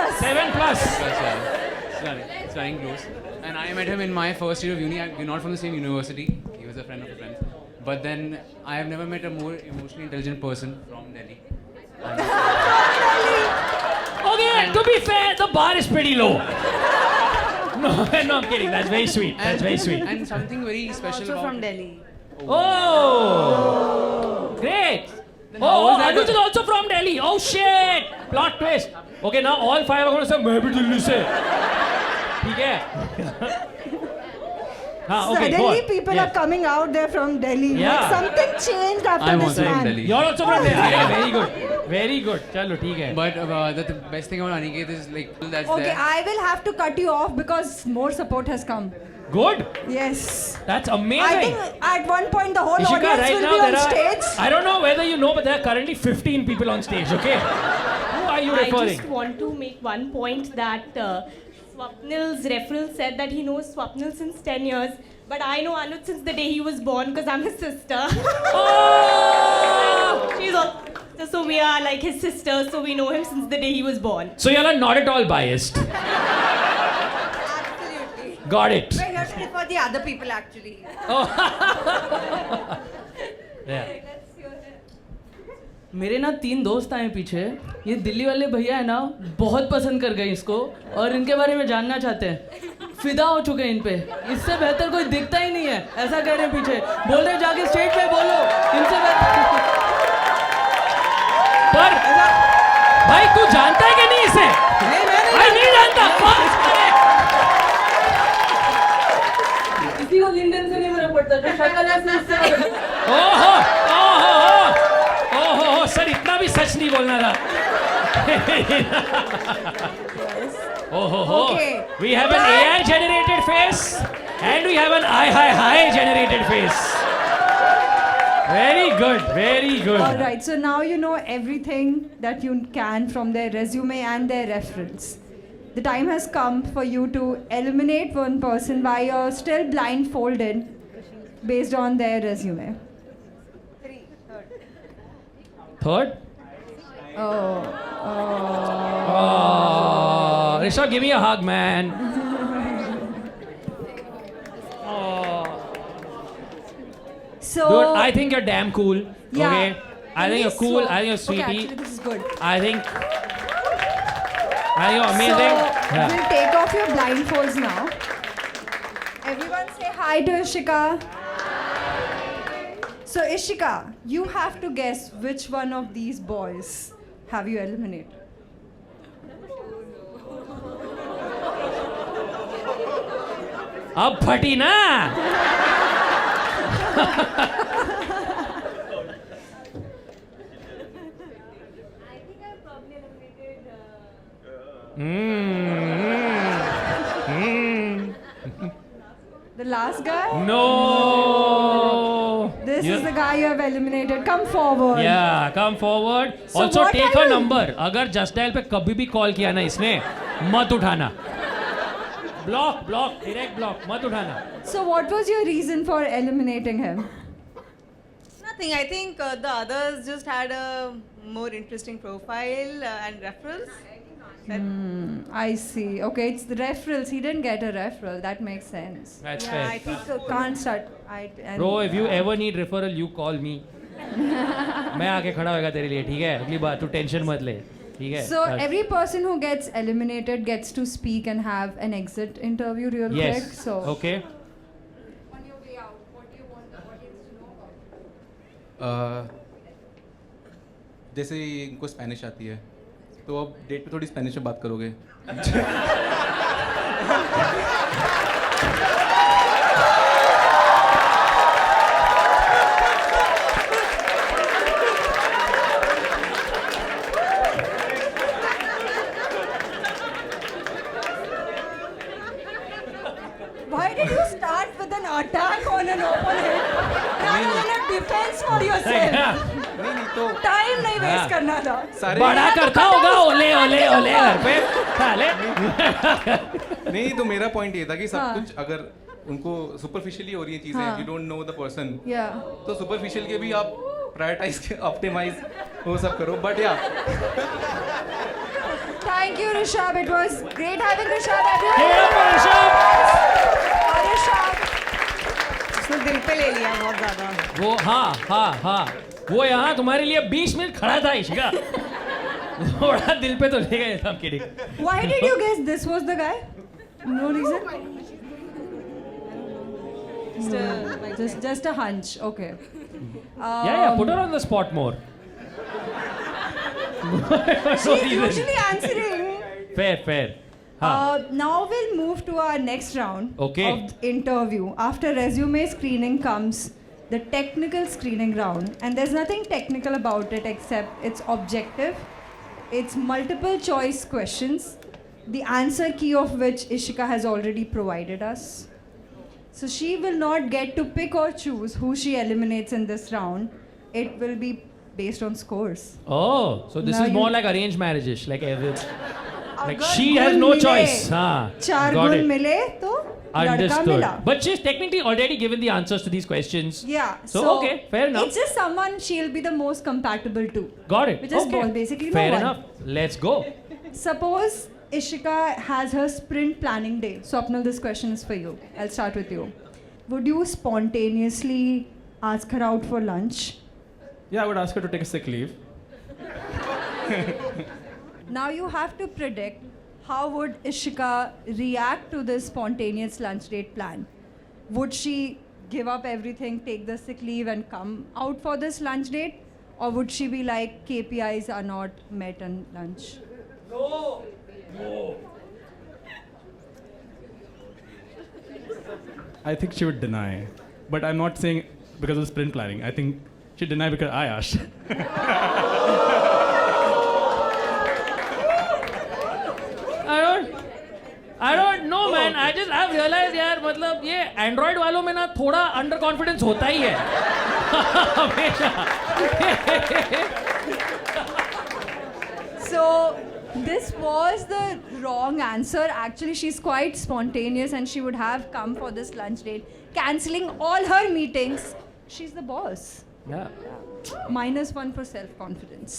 [SPEAKER 7] It's running close. And I met him in my first year of uni. We're not from the same university. He was a friend of a friend. But then I have never met a more emotionally intelligent person from Delhi.
[SPEAKER 1] Okay, to be fair, the bar is pretty low. No, I'm kidding. That's very sweet. That's very sweet.
[SPEAKER 7] And something very special
[SPEAKER 4] Also
[SPEAKER 7] about
[SPEAKER 4] from Delhi.
[SPEAKER 1] Oh! Great! Oh, Anuj is also from Delhi. Oh shit! Plot twist. Okay, now all five are going to say, मैं भी दिल्ली से. ठीक है? हाँ, okay, go
[SPEAKER 2] Suddenly
[SPEAKER 1] on.
[SPEAKER 2] people
[SPEAKER 1] Yes.
[SPEAKER 2] are coming out there from Delhi.
[SPEAKER 1] Yeah.
[SPEAKER 2] Like something changed after
[SPEAKER 7] I'm
[SPEAKER 2] this
[SPEAKER 7] also from
[SPEAKER 2] man.
[SPEAKER 7] Delhi.
[SPEAKER 1] You're also from Delhi. Yeah, very good. Very good. चलो ठीक है.
[SPEAKER 7] But the best thing about Aniket is like that's
[SPEAKER 2] Okay,
[SPEAKER 7] there.
[SPEAKER 2] I will have to cut you off because more support has come.
[SPEAKER 1] Good.
[SPEAKER 2] Yes.
[SPEAKER 1] That's
[SPEAKER 2] I
[SPEAKER 1] amazing.
[SPEAKER 2] think at one point the whole
[SPEAKER 1] Ishika,
[SPEAKER 2] audience
[SPEAKER 1] right
[SPEAKER 2] will
[SPEAKER 1] now
[SPEAKER 2] be on
[SPEAKER 1] there are.
[SPEAKER 2] stage.
[SPEAKER 1] I don't know whether you know, but there are currently 15 people on stage. Okay. Who are you
[SPEAKER 5] I
[SPEAKER 1] referring?
[SPEAKER 5] just want to make one point that Swapnil's referral said that he knows Swapnil since 10 years. But I know Anuj since the day he was born because I'm his sister.
[SPEAKER 1] Oh!
[SPEAKER 5] She's all, so we are like his sisters, so we know him since the day he was born.
[SPEAKER 1] So you all are not at all biased.
[SPEAKER 4] Absolutely.
[SPEAKER 1] Got it.
[SPEAKER 4] We're here to refer the other people actually.
[SPEAKER 1] Yeah.
[SPEAKER 8] मेरे ना 3 दोस्त आए पीछे. ये दिल्ली वाले भैया है ना, बहुत पसंद कर गए इसको और इनके बारे में जानना चाहते हैं. फिदा हो चुके हैं इन पे. इससे बेहतर कोई दिखता ही नहीं है. ऐसा कह रहे हैं पीछे. बोल रहे हैं जाके स्टेज पे बोलो. इनसे बेहतर.
[SPEAKER 1] पर भाई तू जानता है कि नहीं इसे? भाई नहीं जानता. बस करे.
[SPEAKER 8] किसी को लिंडन से नहीं फर्क पड़ता. जो शक्ल है उससे
[SPEAKER 1] ओहो ओहो ओहो सर इतना भी सच नहीं बोलना था. Oh,
[SPEAKER 2] Okay.
[SPEAKER 1] We have an AI generated face and we have an hi generated face. Very good, very good.
[SPEAKER 2] All right, so now you know everything that you can from their resume and their reference. The time has come for you to eliminate one person while you're still blindfolded based on their resume.
[SPEAKER 1] Third?
[SPEAKER 2] Oh.
[SPEAKER 1] Oh, Rishabh, give me a hug, man. Oh.
[SPEAKER 2] So,
[SPEAKER 1] Dude, I think you're damn cool.
[SPEAKER 2] yeah.
[SPEAKER 1] Okay? I think you're cool.
[SPEAKER 2] So-
[SPEAKER 1] I think you're
[SPEAKER 2] Okay,
[SPEAKER 1] sweetie.
[SPEAKER 2] actually, this is good.
[SPEAKER 1] I think you're amazing.
[SPEAKER 2] So,
[SPEAKER 1] Yeah.
[SPEAKER 2] we'll take off your blindfolds now. Everyone say hi to Ishika. So, Ishika, you have to guess which one of these boys have you eliminated.
[SPEAKER 1] अब फटी ना.
[SPEAKER 2] The last guy?
[SPEAKER 1] No.
[SPEAKER 2] This
[SPEAKER 1] You-
[SPEAKER 2] is the guy you have eliminated. Come forward.
[SPEAKER 1] Yeah, come forward.
[SPEAKER 2] So
[SPEAKER 1] Also
[SPEAKER 2] what
[SPEAKER 1] take
[SPEAKER 2] I
[SPEAKER 1] her
[SPEAKER 2] will-
[SPEAKER 1] number. अगर Just Dial पे कभी भी call किया ना इसने, मत उठाना. Block, direct block, मत उठाना.
[SPEAKER 2] So, what was your reason for eliminating him?
[SPEAKER 4] Nothing. I think the others just had a more interesting profile and referrals.
[SPEAKER 2] I see. Okay, it's the referrals. He didn't get a referral. That makes sense.
[SPEAKER 1] That's
[SPEAKER 4] Yeah,
[SPEAKER 1] fair.
[SPEAKER 4] I think so.
[SPEAKER 2] Can't start. And
[SPEAKER 1] Bro, if you ever need referral, you call me. मैं आके खड़ा होगा तेरे लिए, ठीक है? अगली बार तू टेंशन मत ले, ठीक है?
[SPEAKER 2] So every person who gets eliminated gets to speak and have an exit interview real quick.
[SPEAKER 1] Yes.
[SPEAKER 2] So
[SPEAKER 1] Okay.
[SPEAKER 2] on your way out, what do you want the audience to know about?
[SPEAKER 9] जैसे इनको Spanish आती है तो अब date पे थोड़ी Spanish में बात करोगे.
[SPEAKER 2] attack on an opponent rather than a defense for yourself.
[SPEAKER 9] नहीं तो
[SPEAKER 2] Time नहीं
[SPEAKER 1] हाँ।
[SPEAKER 2] waste करना था.
[SPEAKER 9] सारे
[SPEAKER 1] बड़ा करता होगा ओले ओले ओले घर पे साले
[SPEAKER 9] नहीं तो मेरा पॉइंट ये था कि सब
[SPEAKER 2] हाँ।
[SPEAKER 9] कुछ अगर उनको सुपरफिशियली हो रही है चीजें,
[SPEAKER 2] हाँ।
[SPEAKER 9] You don't know the person,
[SPEAKER 2] Yeah.
[SPEAKER 9] तो सुपरफिशियल के भी आप प्रायोरिटाइज ऑप्टिमाइज वो सब करो, बट या
[SPEAKER 2] Thank you, Rishabh. It was great having Rishabh. Everyone.
[SPEAKER 1] Hey, up, Rishabh.
[SPEAKER 2] Rishabh.
[SPEAKER 4] उसने दिल पे ले लिया बहुत ज़्यादा.
[SPEAKER 1] वो हाँ वो यहाँ तुम्हारे लिए 20 मिनट खड़ा था इशिका थोड़ा दिल पे तो ले गए हम kidding
[SPEAKER 2] Why did you guess this was the guy? No reason. Just a hunch. Okay.
[SPEAKER 1] yeah put her on the spot more
[SPEAKER 2] She's usually answering.
[SPEAKER 1] fair हाँ
[SPEAKER 2] Now we'll move to our next round
[SPEAKER 1] Okay.
[SPEAKER 2] of the interview. After resume screening comes the technical screening round, and there's nothing technical about it except it's objective. It's multiple choice questions, the answer key of which Ishika has already provided us. So she will not get to pick or choose who she eliminates in this round. It will be based on scores.
[SPEAKER 1] oh so this
[SPEAKER 2] Now
[SPEAKER 1] is more
[SPEAKER 2] you-
[SPEAKER 1] like arranged marriages like
[SPEAKER 2] अगर
[SPEAKER 1] she has
[SPEAKER 2] गुण
[SPEAKER 1] no
[SPEAKER 2] मिले,
[SPEAKER 1] choice हाँ
[SPEAKER 2] चार
[SPEAKER 1] got
[SPEAKER 2] गुण
[SPEAKER 1] it.
[SPEAKER 2] मिले तो लड़का
[SPEAKER 1] Understood.
[SPEAKER 2] मिला.
[SPEAKER 1] But she's technically already given the answers to these questions.
[SPEAKER 2] Yeah.
[SPEAKER 1] So, okay, fair enough.
[SPEAKER 2] It's just someone she'll be the most compatible to.
[SPEAKER 1] Got it.
[SPEAKER 2] Which is
[SPEAKER 1] okay.
[SPEAKER 2] basically
[SPEAKER 1] fair
[SPEAKER 2] no one.
[SPEAKER 1] enough. Let's go.
[SPEAKER 2] Suppose Ishika has her sprint planning day. Swapnil, this question is for you. I'll start with you. Would you spontaneously ask her out for lunch?
[SPEAKER 9] Yeah, I would ask her to take a sick leave.
[SPEAKER 2] Now you have to predict how would Ishika react to this spontaneous lunch date plan. Would she give up everything, take the sick leave and come out for this lunch date? Or would she be like, KPIs are not met on lunch?
[SPEAKER 10] I think she would deny. But I'm not saying because of sprint planning. I think she'd deny because I asked.
[SPEAKER 1] I don't know man. I've realized यार मतलब ये Android वालों में ना थोड़ा under confidence होता ही है हमेशा
[SPEAKER 2] So this was the wrong answer. Actually, she's quite spontaneous and she would have come for this lunch date, cancelling all her meetings. She's the boss.
[SPEAKER 1] yeah.
[SPEAKER 2] -1 for self-confidence.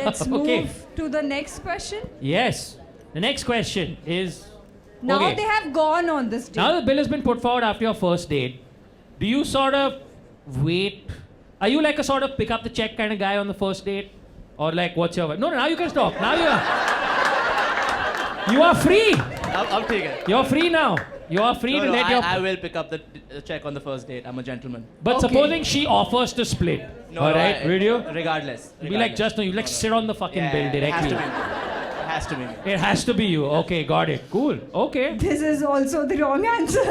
[SPEAKER 2] Let's move
[SPEAKER 1] Okay.
[SPEAKER 2] to the next question.
[SPEAKER 1] Yes. The next question is
[SPEAKER 2] Now
[SPEAKER 1] okay.
[SPEAKER 2] they have gone on this date.
[SPEAKER 1] Now the bill has been put forward after your first date. Do you sort of wait? Are you like a sort of pick up the check kind of guy on the first date? Or like what's your vibe? No, now you can stop. Now you are free.
[SPEAKER 11] I'll take it.
[SPEAKER 1] You're free now. You are free
[SPEAKER 11] No,
[SPEAKER 1] to
[SPEAKER 11] no,
[SPEAKER 1] let your
[SPEAKER 11] I will pick up the check on the first date. I'm a gentleman.
[SPEAKER 1] But
[SPEAKER 2] Okay.
[SPEAKER 1] supposing she offers to split.
[SPEAKER 11] No,
[SPEAKER 1] all
[SPEAKER 11] no,
[SPEAKER 1] right, will you?
[SPEAKER 11] Regardless.
[SPEAKER 1] Be like just no, you like sit on the fucking
[SPEAKER 11] Yeah,
[SPEAKER 1] bill
[SPEAKER 11] It has
[SPEAKER 1] directly.
[SPEAKER 11] to be me. It has to be me.
[SPEAKER 1] It has to be you. Okay, got it. Cool. Okay.
[SPEAKER 2] This is also the wrong answer.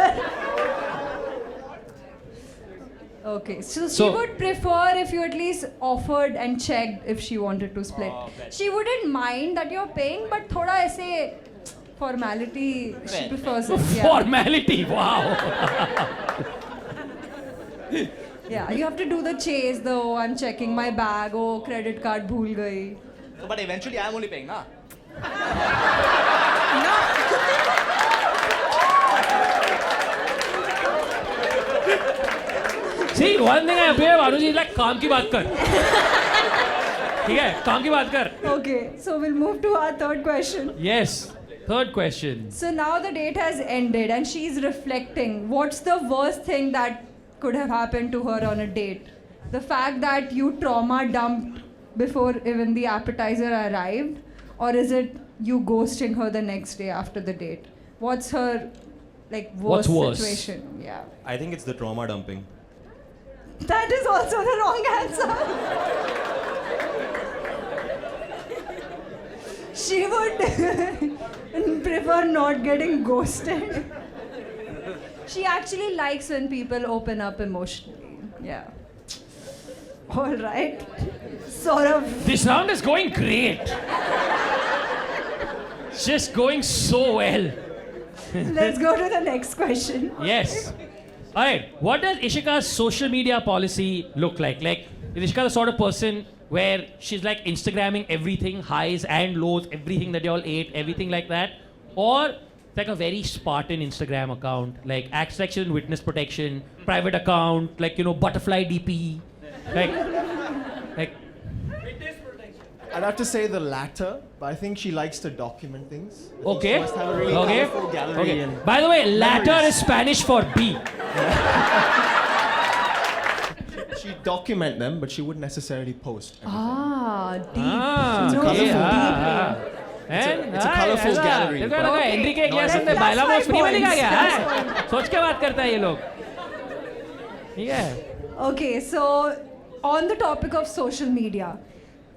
[SPEAKER 2] Okay, so she
[SPEAKER 1] So-
[SPEAKER 2] would prefer if you at least offered and checked if she wanted to split.
[SPEAKER 11] Oh, okay.
[SPEAKER 2] She wouldn't mind that you're paying, but thoda aise formality she
[SPEAKER 11] Fair,
[SPEAKER 2] prefers it. Yeah.
[SPEAKER 1] Formality. Wow.
[SPEAKER 2] Yeah, you have to do the chase though. I'm checking my bag. Oh, credit card bhool gayi.
[SPEAKER 11] So, but eventually I'm only paying, na?
[SPEAKER 1] See, one thing I appear Anuji is like काम की बात कर. ठीक है, काम की बात कर.
[SPEAKER 2] Okay, so we'll move to our third question.
[SPEAKER 1] Yes. Third question.
[SPEAKER 2] So now the date has ended and she's reflecting. What's the worst thing that could have happened to her on a date? The fact that you trauma dumped before even the appetizer arrived? Or is it you ghosting her the next day after the date? What's her like
[SPEAKER 1] What's
[SPEAKER 2] worst
[SPEAKER 1] worse?
[SPEAKER 2] situation? Yeah.
[SPEAKER 12] I think it's the trauma dumping.
[SPEAKER 2] That is also the wrong answer. She would prefer not getting ghosted. She actually likes when people open up emotionally. Yeah. All right. Sort of.
[SPEAKER 1] This round is going great. It's just going so well.
[SPEAKER 2] Let's go to the next question.
[SPEAKER 1] Yes. All right. What does Ishika's social media policy look like? Like, is Ishika the sort of person where she's like Instagramming everything, highs and lows, everything that y'all ate, everything like that? Or it's like a very Spartan Instagram account, like acts like she's in witness protection, private account, like, you know, butterfly DP. Like,
[SPEAKER 12] I'd have to say the latter, but I think she likes to document things. I think
[SPEAKER 1] okay.
[SPEAKER 12] She must have a really
[SPEAKER 1] Okay.
[SPEAKER 12] colorful gallery.
[SPEAKER 1] Okay.
[SPEAKER 12] And
[SPEAKER 1] By the way, latter
[SPEAKER 12] memories.
[SPEAKER 1] is Spanish for B.
[SPEAKER 12] She'd document them, but she wouldn't necessarily post. everything.
[SPEAKER 2] Deep.
[SPEAKER 1] Ah,
[SPEAKER 2] No,
[SPEAKER 1] okay.
[SPEAKER 2] deep.
[SPEAKER 12] It's a colourful gallery,
[SPEAKER 1] देखो
[SPEAKER 12] but-
[SPEAKER 1] लगा एंड्रिके
[SPEAKER 12] Not
[SPEAKER 1] class
[SPEAKER 12] as
[SPEAKER 1] में
[SPEAKER 12] a-
[SPEAKER 1] बाइला
[SPEAKER 2] Plus
[SPEAKER 1] में free में लिखा
[SPEAKER 2] points,
[SPEAKER 1] गया
[SPEAKER 2] plus
[SPEAKER 1] है सोच के बात करता है ये लोग ठीक है
[SPEAKER 2] Okay, so on the topic of social media,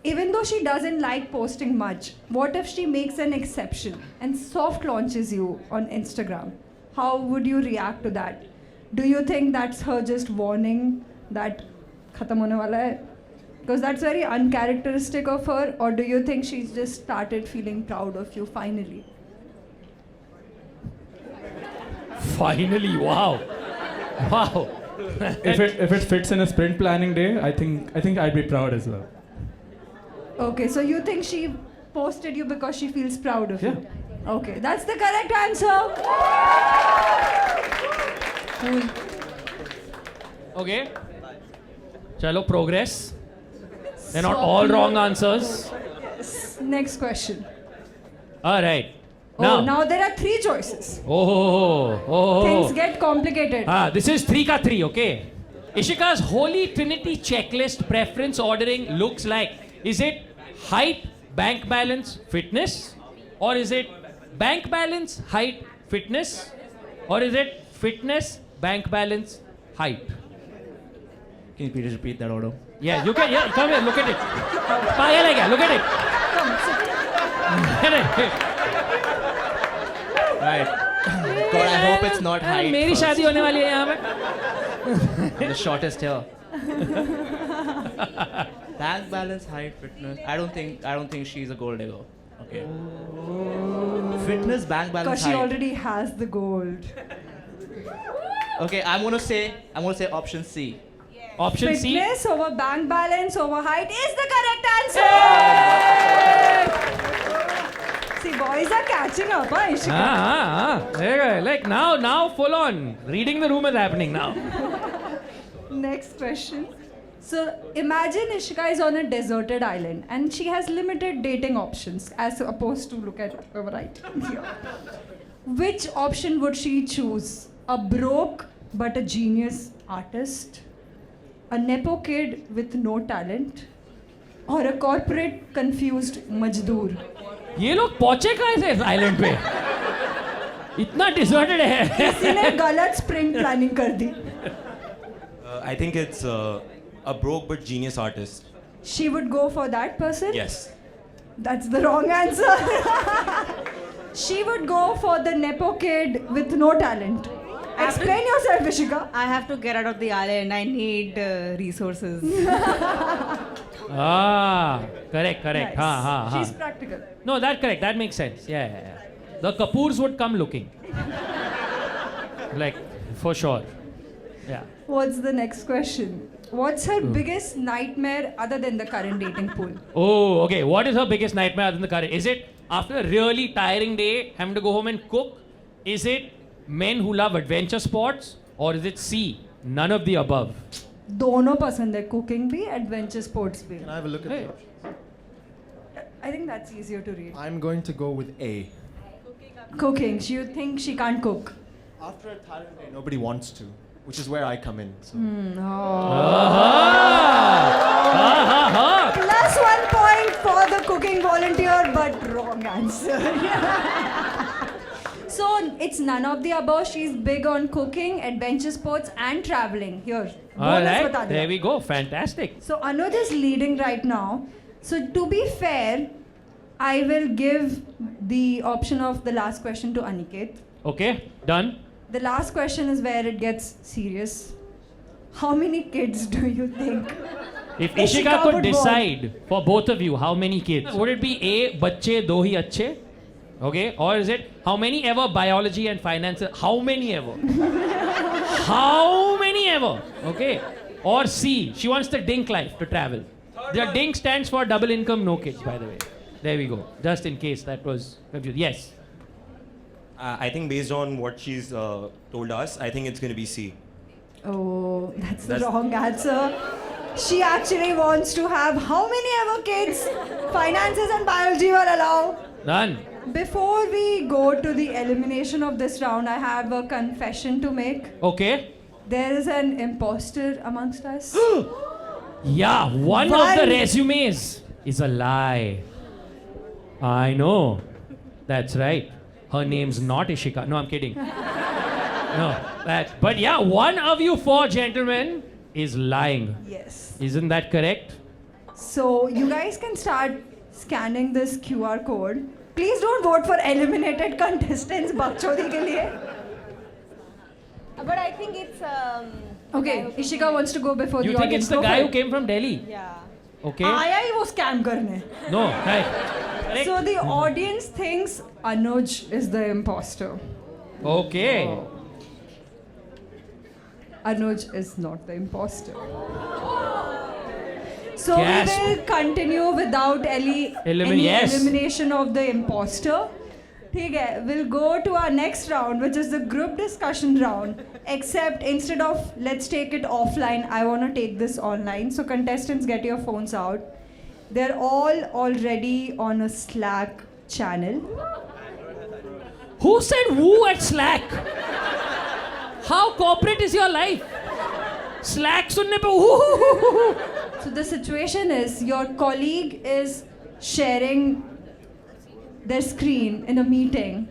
[SPEAKER 2] even though she doesn't like posting much, what if she makes an exception and soft launches you on Instagram? How would you react to that? Do you think that's her just warning that khatam hone wala hai? Because that's very uncharacteristic of her, or do you think she's just started feeling proud of you finally?
[SPEAKER 1] Finally, wow. Wow.
[SPEAKER 10] If it fits in a sprint planning day, I think I'd be proud as well.
[SPEAKER 2] Okay, so you think she posted you because she feels proud of
[SPEAKER 10] Yeah.
[SPEAKER 2] you? Okay, that's the correct answer. Cool.
[SPEAKER 1] Okay. Chalo, progress. They're not all wrong answers.
[SPEAKER 2] Next question.
[SPEAKER 1] All right.
[SPEAKER 2] Oh, now there are 3 choices.
[SPEAKER 1] Oh.
[SPEAKER 2] Things get complicated.
[SPEAKER 1] This is 3 ka 3, okay? Ishika's Holy Trinity checklist preference ordering looks like, is it height, bank balance, fitness? Or is it bank balance, height, fitness? Or is it fitness, bank balance, height?
[SPEAKER 11] Can you please repeat that order?
[SPEAKER 1] Yeah, you can, yeah, come here, look at it. Pagel hai kya? Look at it.
[SPEAKER 11] Right. God, I hope it's not height.
[SPEAKER 1] मेरी
[SPEAKER 11] first.
[SPEAKER 1] शादी होने वाली है यहाँ पे.
[SPEAKER 11] The shortest here. Bank balance, height, fitness. I don't think she's a gold digger. Okay. Fitness, bank balance,
[SPEAKER 2] Because she
[SPEAKER 11] height.
[SPEAKER 2] already has the gold.
[SPEAKER 11] Okay, I'm gonna say option C.
[SPEAKER 1] Option C.
[SPEAKER 2] Fitness over bank balance over height is the correct answer. See, boys are catching up, huh, Ishika?
[SPEAKER 1] There, like now full on. Reading the room is happening now.
[SPEAKER 2] Next question. So imagine Ishika is on a deserted island and she has limited dating options as opposed to look at right here. Which option would she choose? A broke but a genius artist? A nepo kid with no talent? Or a corporate confused majdoor?
[SPEAKER 1] ये लोग पहुंचे कहाँ से इस island पे इतना deserted है
[SPEAKER 2] किसी ने गलत स्प्रिंट प्लानिंग कर दी.
[SPEAKER 13] I think it's a broke but genius artist.
[SPEAKER 2] She would go for that person?
[SPEAKER 13] Yes.
[SPEAKER 2] That's the wrong answer. She would go for the nepo kid with no talent. Explain yourself, Ishika.
[SPEAKER 4] I have to get out of the island. I need resources.
[SPEAKER 1] Correct.
[SPEAKER 2] Nice.
[SPEAKER 1] हाँ.
[SPEAKER 2] She's practical.
[SPEAKER 1] No, that's correct. That makes sense. Yeah. The Kapoors would come looking. Like, for sure. Yeah.
[SPEAKER 2] What's the next question? What's her biggest nightmare other than the current dating pool?
[SPEAKER 1] Oh, okay. What is her biggest nightmare other than the current? Is it after a really tiring day, having to go home and cook? Is it men who love adventure sports? Or is it C, none of the above?
[SPEAKER 2] दोनों पसंद है, cooking भी, adventure sports भी.
[SPEAKER 12] Can I have a look at
[SPEAKER 1] Hey.
[SPEAKER 12] the options?
[SPEAKER 2] I think that's easier to read.
[SPEAKER 12] I'm going to go with A.
[SPEAKER 2] Cooking. You think she can't cook?
[SPEAKER 12] After a tiring day, nobody wants to, which is where I come in. So.
[SPEAKER 2] Plus 1 point for the cooking volunteer, but wrong answer. So it's none of the above. She's big on cooking, adventure sports, and traveling. Here,
[SPEAKER 1] All
[SPEAKER 2] bonus
[SPEAKER 1] right.
[SPEAKER 2] बता दिया.
[SPEAKER 1] There we go. Fantastic.
[SPEAKER 2] So Anuj is leading right now. So to be fair, I will give the option of the last question to Aniket.
[SPEAKER 1] Okay. Done.
[SPEAKER 2] The last question is where it gets serious. How many kids do you think?
[SPEAKER 1] If Ishika could
[SPEAKER 2] would want?
[SPEAKER 1] decide for both of you, how many kids? Would it be A, बच्चे दो ही अच्छे? Okay? Or is it how many ever biology and finance? How many ever? How many ever? Okay? Or C, she wants the DINK life to travel. The DINK stands for double income, no kids, by the way. There we go. Just in case that was confused. Yes.
[SPEAKER 13] I think based on what she's told us, I think it's going to be C.
[SPEAKER 2] Oh, that's the wrong answer. She actually wants to have how many ever kids? Finances and biology were allowed.
[SPEAKER 1] None.
[SPEAKER 2] Before we go to the elimination of this round, I have a confession to make.
[SPEAKER 1] Okay.
[SPEAKER 2] There is an imposter amongst us.
[SPEAKER 1] Yeah, one of the resumes is a lie. I know. That's right. Her name's not Ishika. No, I'm kidding. But yeah, one of you four gentlemen is lying.
[SPEAKER 2] Yes.
[SPEAKER 1] Isn't that correct?
[SPEAKER 2] So you guys can start scanning this QR code. Please don't vote for eliminated contestants, Bakchodi ke liye.
[SPEAKER 5] But I think it's.
[SPEAKER 2] Okay, Ishika wants to go before
[SPEAKER 1] You
[SPEAKER 2] the
[SPEAKER 1] think
[SPEAKER 2] audience.
[SPEAKER 1] it's the
[SPEAKER 2] Go
[SPEAKER 1] guy
[SPEAKER 2] for
[SPEAKER 1] who
[SPEAKER 2] it.
[SPEAKER 1] came from Delhi?
[SPEAKER 5] Yeah.
[SPEAKER 1] Okay.
[SPEAKER 2] आया ही वो scam करने.
[SPEAKER 1] No, right. Correct.
[SPEAKER 2] So the audience thinks Anuj is the imposter.
[SPEAKER 1] Okay.
[SPEAKER 2] Anuj is not the imposter. So
[SPEAKER 1] Gasp.
[SPEAKER 2] we will continue without any
[SPEAKER 1] Yes.
[SPEAKER 2] elimination of the imposter. ठीक है, we'll go to our next round, which is the group discussion round. Except instead of let's take it offline, I want to take this online. So contestants, get your phones out. They're all already on a Slack channel.
[SPEAKER 1] Who said woo at Slack? How corporate is your life? Slack सुनने पे woo.
[SPEAKER 2] So the situation is your colleague is sharing their screen in a meeting,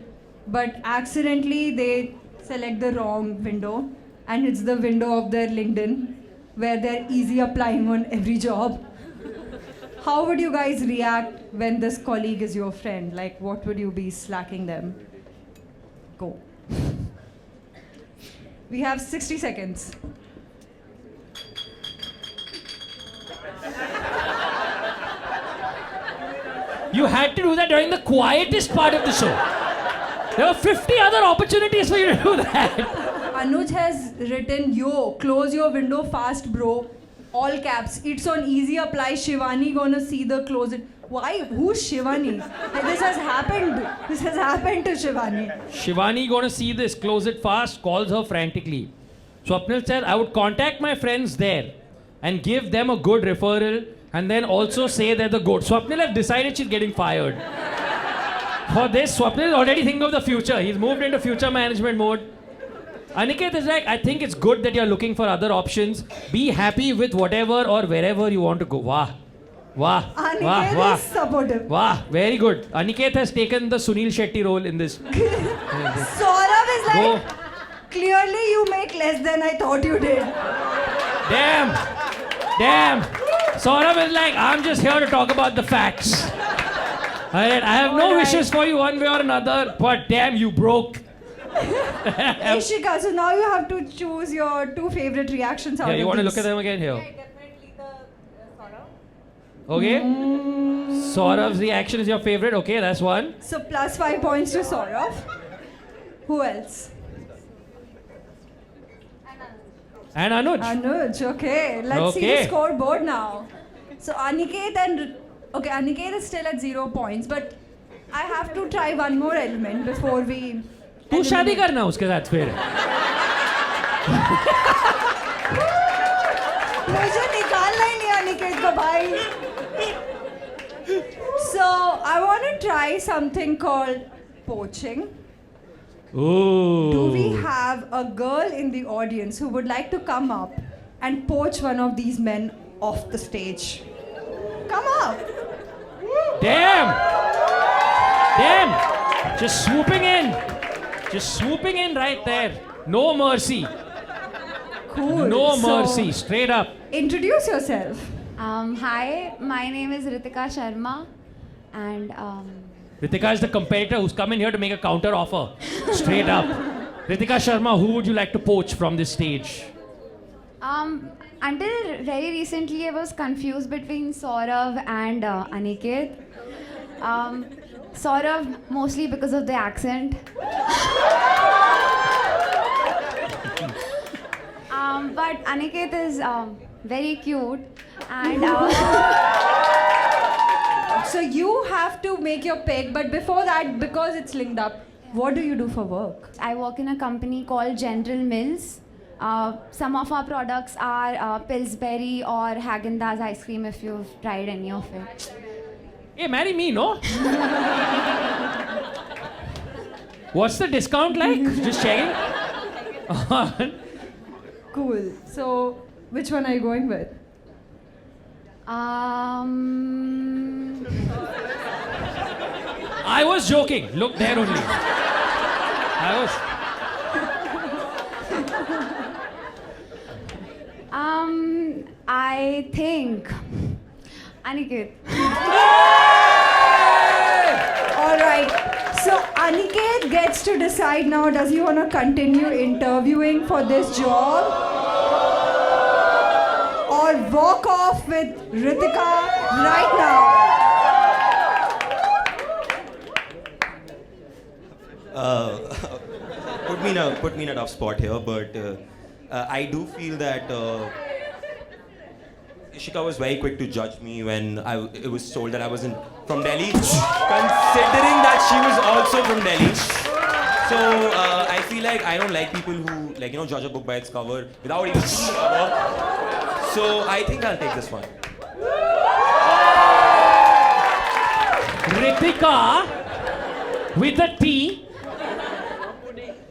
[SPEAKER 2] but accidentally they select the wrong window and it's the window of their LinkedIn where they're easy applying on every job. How would you guys react when this colleague is your friend? Like, what would you be slacking them? Go. We have 60 seconds.
[SPEAKER 1] You had to do that during the quietest part of the show. There were 50 other opportunities for you to do that.
[SPEAKER 2] Anuj has written, yo, close your window fast, bro. All caps. It's on easy apply. Shivani gonna see the close it. Why? Who's Shivani? Like, this has happened. This has happened to Shivani.
[SPEAKER 1] Shivani gonna see this, close it fast, calls her frantically. Swapnil said, I would contact my friends there and give them a good referral and then also say they're the goat. Swapnil has decided she's getting fired. For this, Swapnil is already thinking of the future. He's moved into future management mode. Aniket is like, I think it's good that you're looking for other options. Be happy with whatever or wherever you want to go. Wah. Wah.
[SPEAKER 2] Aniket
[SPEAKER 1] Wah. Wah.
[SPEAKER 2] is supportive.
[SPEAKER 1] Wah. Very good. Aniket has taken the Sunil Shetty role in this.
[SPEAKER 2] Saurav is like,
[SPEAKER 1] Go.
[SPEAKER 2] clearly you make less than I thought you did.
[SPEAKER 1] Damn. Damn. Saurav is like, I'm just here to talk about the facts. Alright, I have no wishes for you one way or another, but damn, you broke.
[SPEAKER 2] Ishika, so now you have to choose your two favorite reactions out
[SPEAKER 1] Yeah,
[SPEAKER 2] of
[SPEAKER 1] you want to
[SPEAKER 2] these.
[SPEAKER 1] look at them again here? Okay. Saurav's reaction is your favorite. Okay, that's one.
[SPEAKER 2] So plus 5 points to Saurav. Who else?
[SPEAKER 1] And Anuj.
[SPEAKER 2] Anuj, okay. Let's see the
[SPEAKER 1] Okay.
[SPEAKER 2] scoreboard now. So Aniket and... Okay, Aniket is still at 0 points, but I have to try one more element before we...
[SPEAKER 1] तू शादी करना उसके साथ फिर.
[SPEAKER 2] मुझे निकालना ही नहीं अनिकेत को भाई. So I want to try something called poaching.
[SPEAKER 1] Ooh.
[SPEAKER 2] Do we have a girl in the audience who would like to come up and poach one of these men off the stage? Come up.
[SPEAKER 1] Damn. Damn. Just swooping in. Just swooping in right there. No mercy.
[SPEAKER 2] Cool.
[SPEAKER 1] No
[SPEAKER 2] So,
[SPEAKER 1] mercy. Straight up.
[SPEAKER 2] Introduce yourself.
[SPEAKER 14] Hi, my name is Ritika Sharma, and
[SPEAKER 1] Ritika is the competitor who's come in here to make a counter offer. Straight up. Ritika Sharma, who would you like to poach from this stage?
[SPEAKER 14] until very recently I was confused between Saurav and Aniket. Sort of, mostly because of the accent. But Aniket is very cute, and
[SPEAKER 2] So you have to make your pick, but before that, because it's linked up, what do you do for work?
[SPEAKER 14] I work in a company called General Mills. Some of our products are Pillsbury or Haagen-Dazs ice cream, if you've tried any of it.
[SPEAKER 1] Hey, marry me, no? What's the discount like? Just checking.
[SPEAKER 2] Cool. So, which one are you going with?
[SPEAKER 1] I was joking. Look there only. I was.
[SPEAKER 14] I think Aniket.
[SPEAKER 2] All right. So Aniket gets to decide now, does he want to continue interviewing for this job or walk off with Ritika right now?
[SPEAKER 13] Put me in a tough spot here, but I do feel that Ishika was very quick to judge me when it was told that I wasn't from Delhi, considering that she was also from Delhi. So I feel like I don't like people who judge a book by its cover without even seeing the cover. So I think I'll take this one.
[SPEAKER 1] Ritika with a T.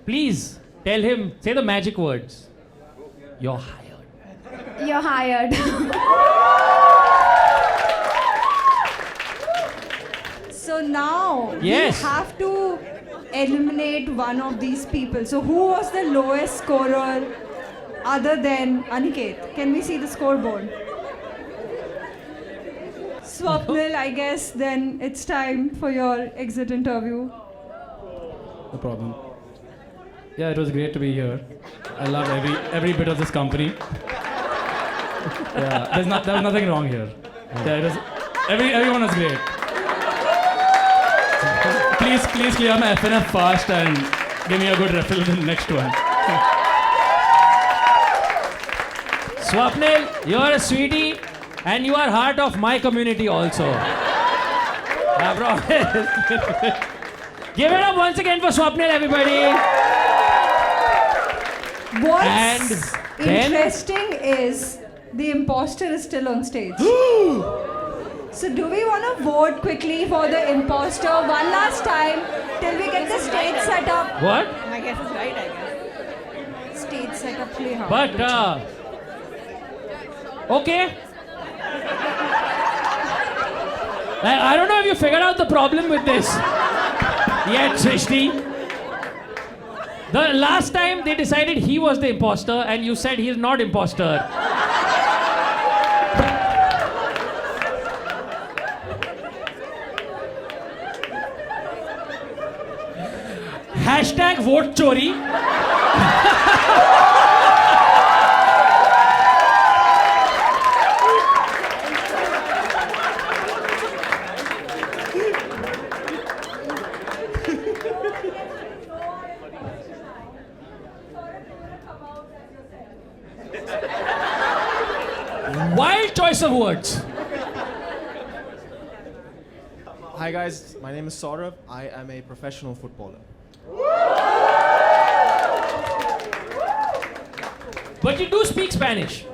[SPEAKER 1] Please tell him, say the magic words. You're hired.
[SPEAKER 14] You're hired.
[SPEAKER 2] So now
[SPEAKER 1] Yes.
[SPEAKER 2] we have to eliminate one of these people. So who was the lowest scorer other than Aniket? Can we see the scoreboard? Swapnil, I guess then it's time for your exit interview.
[SPEAKER 10] No problem. Yeah, it was great to be here. I love every bit of this company. Yeah, there was nothing wrong here. Yeah, it was everyone was great. Please clear my FNF fast and give me a good refill in the next one.
[SPEAKER 1] Swapnil, you're a sweetie and you are heart of my community also. I promise. Give it up once again for Swapnil, everybody.
[SPEAKER 2] What's
[SPEAKER 1] And then-
[SPEAKER 2] interesting is the imposter is still on stage. So do we want to vote quickly for the imposter one last time till we get the stage set up?
[SPEAKER 1] What?
[SPEAKER 4] My guess is right, I guess.
[SPEAKER 2] Stage set up, play hard.
[SPEAKER 1] But, okay. I don't know if you figured out the problem with this yet, Srishti. The last time they decided he was the imposter and you said he is not imposter. Hashtag vote chori. Wild choice of words.
[SPEAKER 12] Hi guys, my name is Saurav. I am a professional footballer.
[SPEAKER 1] But you do speak Spanish.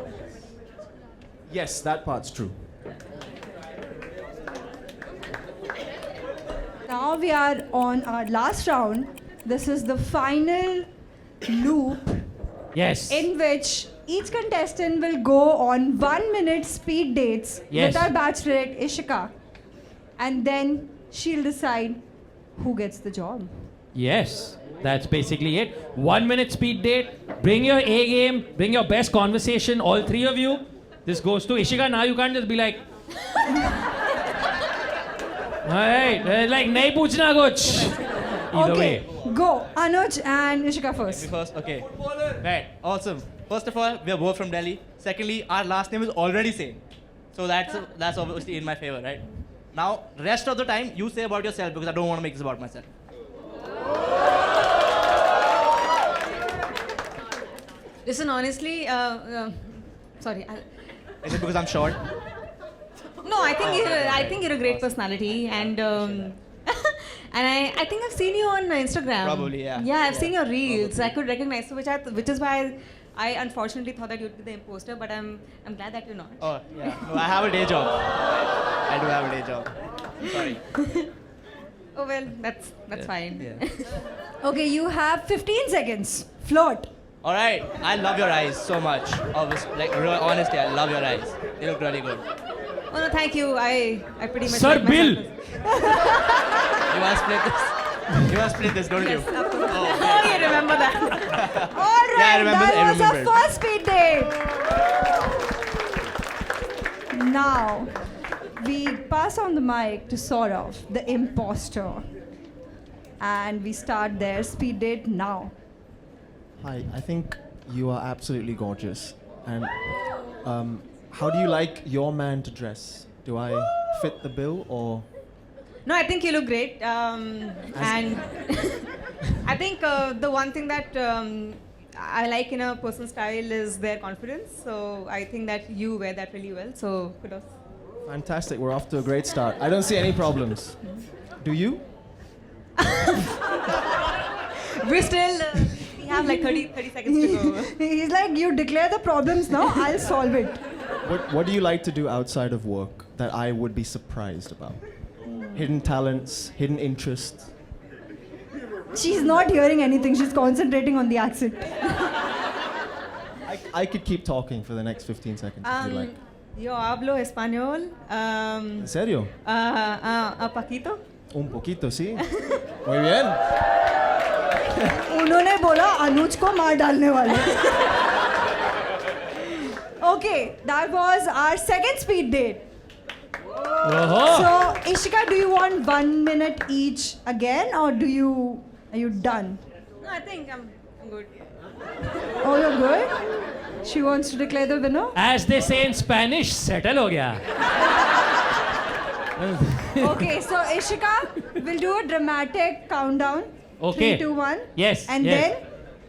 [SPEAKER 12] Yes, that part's true.
[SPEAKER 2] Now we are on our last round. This is the final loop
[SPEAKER 1] Yes.
[SPEAKER 2] in which each contestant will go on 1 minute speed dates
[SPEAKER 1] Yes.
[SPEAKER 2] with our bachelorette Ishika. And then she'll decide who gets the job.
[SPEAKER 1] Yes, that's basically it. 1 minute speed date. Bring your A game. Bring your best conversation. All three of you. This goes to Ishika. Now you can't just be like. Alright, like nahi puchna kuch. Either
[SPEAKER 2] Okay,
[SPEAKER 1] way.
[SPEAKER 2] go. Anuj and Ishika first.
[SPEAKER 11] First, okay. Right, awesome. First of all, we are both from Delhi. Secondly, our last name is already same. So that's obviously in my favor, right? Now, rest of the time, you say about yourself because I don't want to make this about myself.
[SPEAKER 4] Listen, honestly, sorry.
[SPEAKER 11] Is it because I'm short?
[SPEAKER 4] No, I think you're a great personality, and and I think I've seen you on Instagram.
[SPEAKER 11] Probably, yeah.
[SPEAKER 4] Yeah, I've seen your reels.
[SPEAKER 11] Probably.
[SPEAKER 4] I could recognize you, which is why I unfortunately thought that you'd be the imposter, but I'm glad that you're not.
[SPEAKER 11] Oh, yeah. No, I have a day job. I do have a day job. Sorry.
[SPEAKER 4] Oh well, that's fine.
[SPEAKER 11] Yeah.
[SPEAKER 2] Okay, you have 15 seconds. Flirt.
[SPEAKER 11] All right. I love your eyes so much. Obviously, like real honestly, I love your eyes. They look really good.
[SPEAKER 4] Oh no, thank you. I pretty much.
[SPEAKER 1] Sir
[SPEAKER 4] like
[SPEAKER 1] Bill.
[SPEAKER 4] myself
[SPEAKER 11] You want to split this? You want to split this, don't
[SPEAKER 4] as-
[SPEAKER 11] you?
[SPEAKER 4] Yes, of course. Oh, you remember that?
[SPEAKER 2] All right,
[SPEAKER 11] Yeah, I remember-
[SPEAKER 2] that
[SPEAKER 11] I
[SPEAKER 2] was our
[SPEAKER 11] remember.
[SPEAKER 2] first speed date. Now, we pass on the mic to Saurav, the imposter. And we start their speed date now.
[SPEAKER 12] Hi, I think you are absolutely gorgeous. And how do you like your man to dress? Do I fit the bill or?
[SPEAKER 4] No, I think you look great. And I think the one thing that I like in a person's style is their confidence. So I think that you wear that really well. So kudos.
[SPEAKER 12] Fantastic, we're off to a great start. I don't see any problems. Do you?
[SPEAKER 4] We're still, we have like 30 seconds to go.
[SPEAKER 2] He's like, you declare the problems now, I'll solve it.
[SPEAKER 12] What do you like to do outside of work that I would be surprised about? Hidden talents, hidden interests.
[SPEAKER 2] She's not hearing anything, she's concentrating on the accent.
[SPEAKER 12] I could keep talking for the next 15 seconds if you like.
[SPEAKER 4] Yo hablo español.
[SPEAKER 12] ¿En serio?
[SPEAKER 4] A Paquito.
[SPEAKER 12] Un poquito, sí. Muy bien.
[SPEAKER 2] उन्होंने बोला अनुज को मार डालने वाले. Okay, that was our second speed date. So, Ishika, do you want 1 minute each again, or are you done?
[SPEAKER 4] No, I think I'm good.
[SPEAKER 2] Oh, you're good? She wants to declare the winner?
[SPEAKER 1] As they say in Spanish, settle ho gaya.
[SPEAKER 2] Okay, so Ishika, we'll do a dramatic countdown.
[SPEAKER 1] Okay.
[SPEAKER 2] 3, 2, 1.
[SPEAKER 1] Yes,
[SPEAKER 2] And
[SPEAKER 1] yes.
[SPEAKER 2] then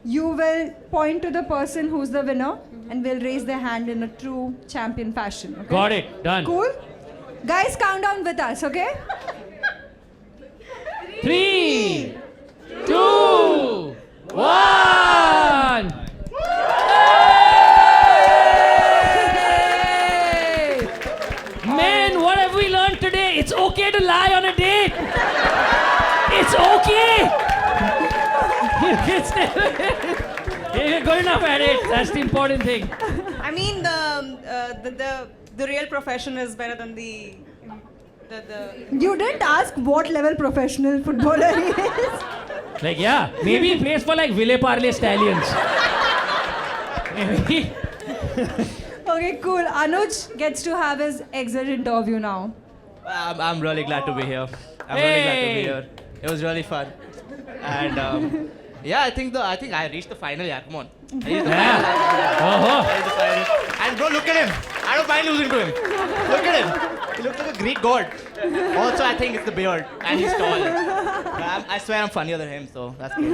[SPEAKER 2] you will point to the person who's the winner and will raise their hand in a true champion fashion. Okay?
[SPEAKER 1] Got it. Done.
[SPEAKER 2] Cool? Guys, count down with us, okay?
[SPEAKER 1] 3, 2, 1. Man, what have we learned today? It's okay to lie on a date. It's okay. You're good enough at it. That's the important thing.
[SPEAKER 4] I mean, the real profession is better than the.
[SPEAKER 2] You didn't ask what level professional footballer he is.
[SPEAKER 1] Like, yeah, maybe he plays for like Ville Parle Stallions. Maybe.
[SPEAKER 2] Okay, cool. Anuj gets to have his exit interview now.
[SPEAKER 11] I'm really glad to be here. I'm really glad to be here. It was really fun. And yeah, I think I reached the final. Yeah, come on. I reached the final. I reached the final. And bro, look at him. I don't mind losing to him. Look at him. He looks like a Greek god. Also, I think it's the beard and he's tall. But I swear I'm funnier than him, so that's good.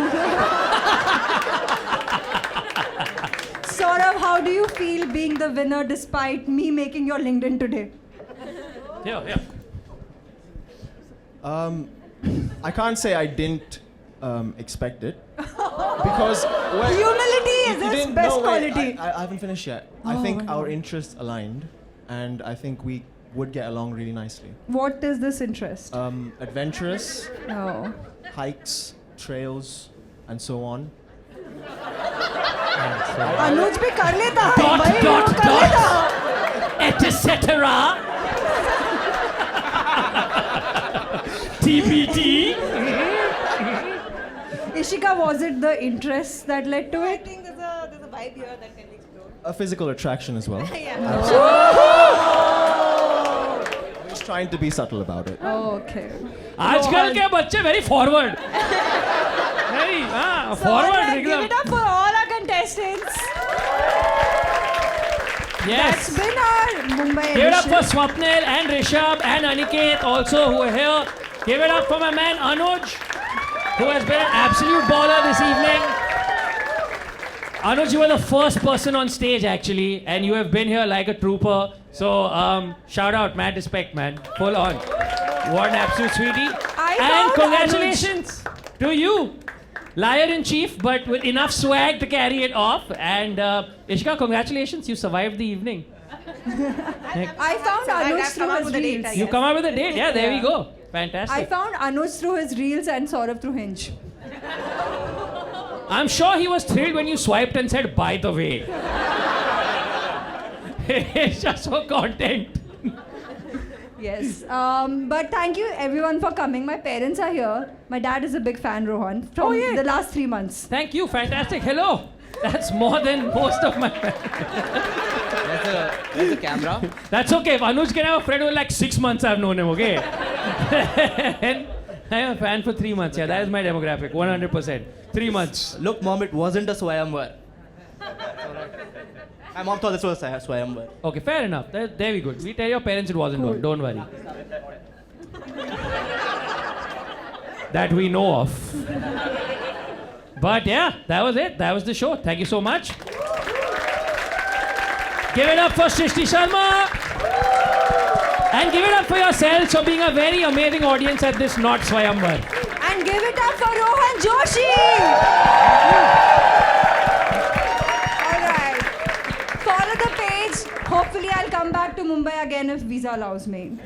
[SPEAKER 2] Saurav, how do you feel being the winner despite me making your LinkedIn today?
[SPEAKER 1] Yeah.
[SPEAKER 12] I can't say I didn't expect it. Because
[SPEAKER 2] humility is his best quality.
[SPEAKER 12] I haven't finished yet. I think our interests aligned, and I think we would get along really nicely.
[SPEAKER 2] What is this interest?
[SPEAKER 12] Adventurous,
[SPEAKER 2] Oh.
[SPEAKER 12] hikes, trails, and so on.
[SPEAKER 2] Anuj bhi kar leta hai.
[SPEAKER 1] Dot,
[SPEAKER 2] bhai,
[SPEAKER 1] dot,
[SPEAKER 2] wo kar
[SPEAKER 1] dot.
[SPEAKER 2] leta.
[SPEAKER 1] Etc. TBT.
[SPEAKER 2] Ishika, was it the interest that led to
[SPEAKER 4] I
[SPEAKER 2] it?
[SPEAKER 4] think there's a vibe here that can be explored.
[SPEAKER 12] A physical attraction as well.
[SPEAKER 4] Yeah.
[SPEAKER 12] I'm just trying to be subtle about it.
[SPEAKER 2] Okay.
[SPEAKER 1] आजकल के बच्चे very forward. Very,
[SPEAKER 2] So,
[SPEAKER 1] forward.
[SPEAKER 2] give
[SPEAKER 1] एकदम.
[SPEAKER 2] it up for all our contestants.
[SPEAKER 1] Yes.
[SPEAKER 2] That's been our Mumbai
[SPEAKER 1] Give it up for
[SPEAKER 2] edition.
[SPEAKER 1] Swapnil and Rishabh and Aniket also who are here. Give it up for my man Anuj, who has been an absolute baller this evening. Anuj, you were the first person on stage actually, and you have been here like a trooper. So shout out, mad respect, man. Full on. What an absolute sweetie.
[SPEAKER 2] I
[SPEAKER 1] And
[SPEAKER 2] found
[SPEAKER 1] congratulations to you. Liar in chief, but with enough swag to carry it off. And Ishka, congratulations, you survived the evening.
[SPEAKER 2] I found
[SPEAKER 4] So
[SPEAKER 2] Anuj
[SPEAKER 4] I've
[SPEAKER 2] through
[SPEAKER 4] come up
[SPEAKER 2] his
[SPEAKER 4] with a date,
[SPEAKER 2] reels.
[SPEAKER 4] I
[SPEAKER 1] You
[SPEAKER 4] guess.
[SPEAKER 1] come up with a date, yeah, there we
[SPEAKER 2] Yeah.
[SPEAKER 1] go. Fantastic.
[SPEAKER 2] I found Anuj through his reels and Saurabh through Hinge.
[SPEAKER 1] I'm sure he was thrilled when you swiped and said, by the way. It's just for content.
[SPEAKER 2] Yes. But thank you everyone for coming. My parents are here. My dad is a big fan, Rohan, from the last 3 months.
[SPEAKER 1] Thank you, fantastic. Hello. That's more than most of my
[SPEAKER 11] There's a camera.
[SPEAKER 1] That's okay. If Anuj can have a friend who like 6 months I've known him, okay? And I'm a fan for 3 months. Yeah, that is my demographic. 100%. 3 months.
[SPEAKER 11] Look, mom, it wasn't a Swayamvar. My mom thought this was a Swayamvar.
[SPEAKER 1] Okay, fair enough. There we go. We tell your parents it wasn't one. Don't worry. That we know of. But yeah, that was it. That was the show. Thank you so much. Give it up for Shrishti Sharma. And give it up for yourselves for being a very amazing audience at this Not Swayamvar.
[SPEAKER 2] And give it up for Rohan Joshi. All right. Follow the page. Hopefully, I'll come back to Mumbai again if visa allows me.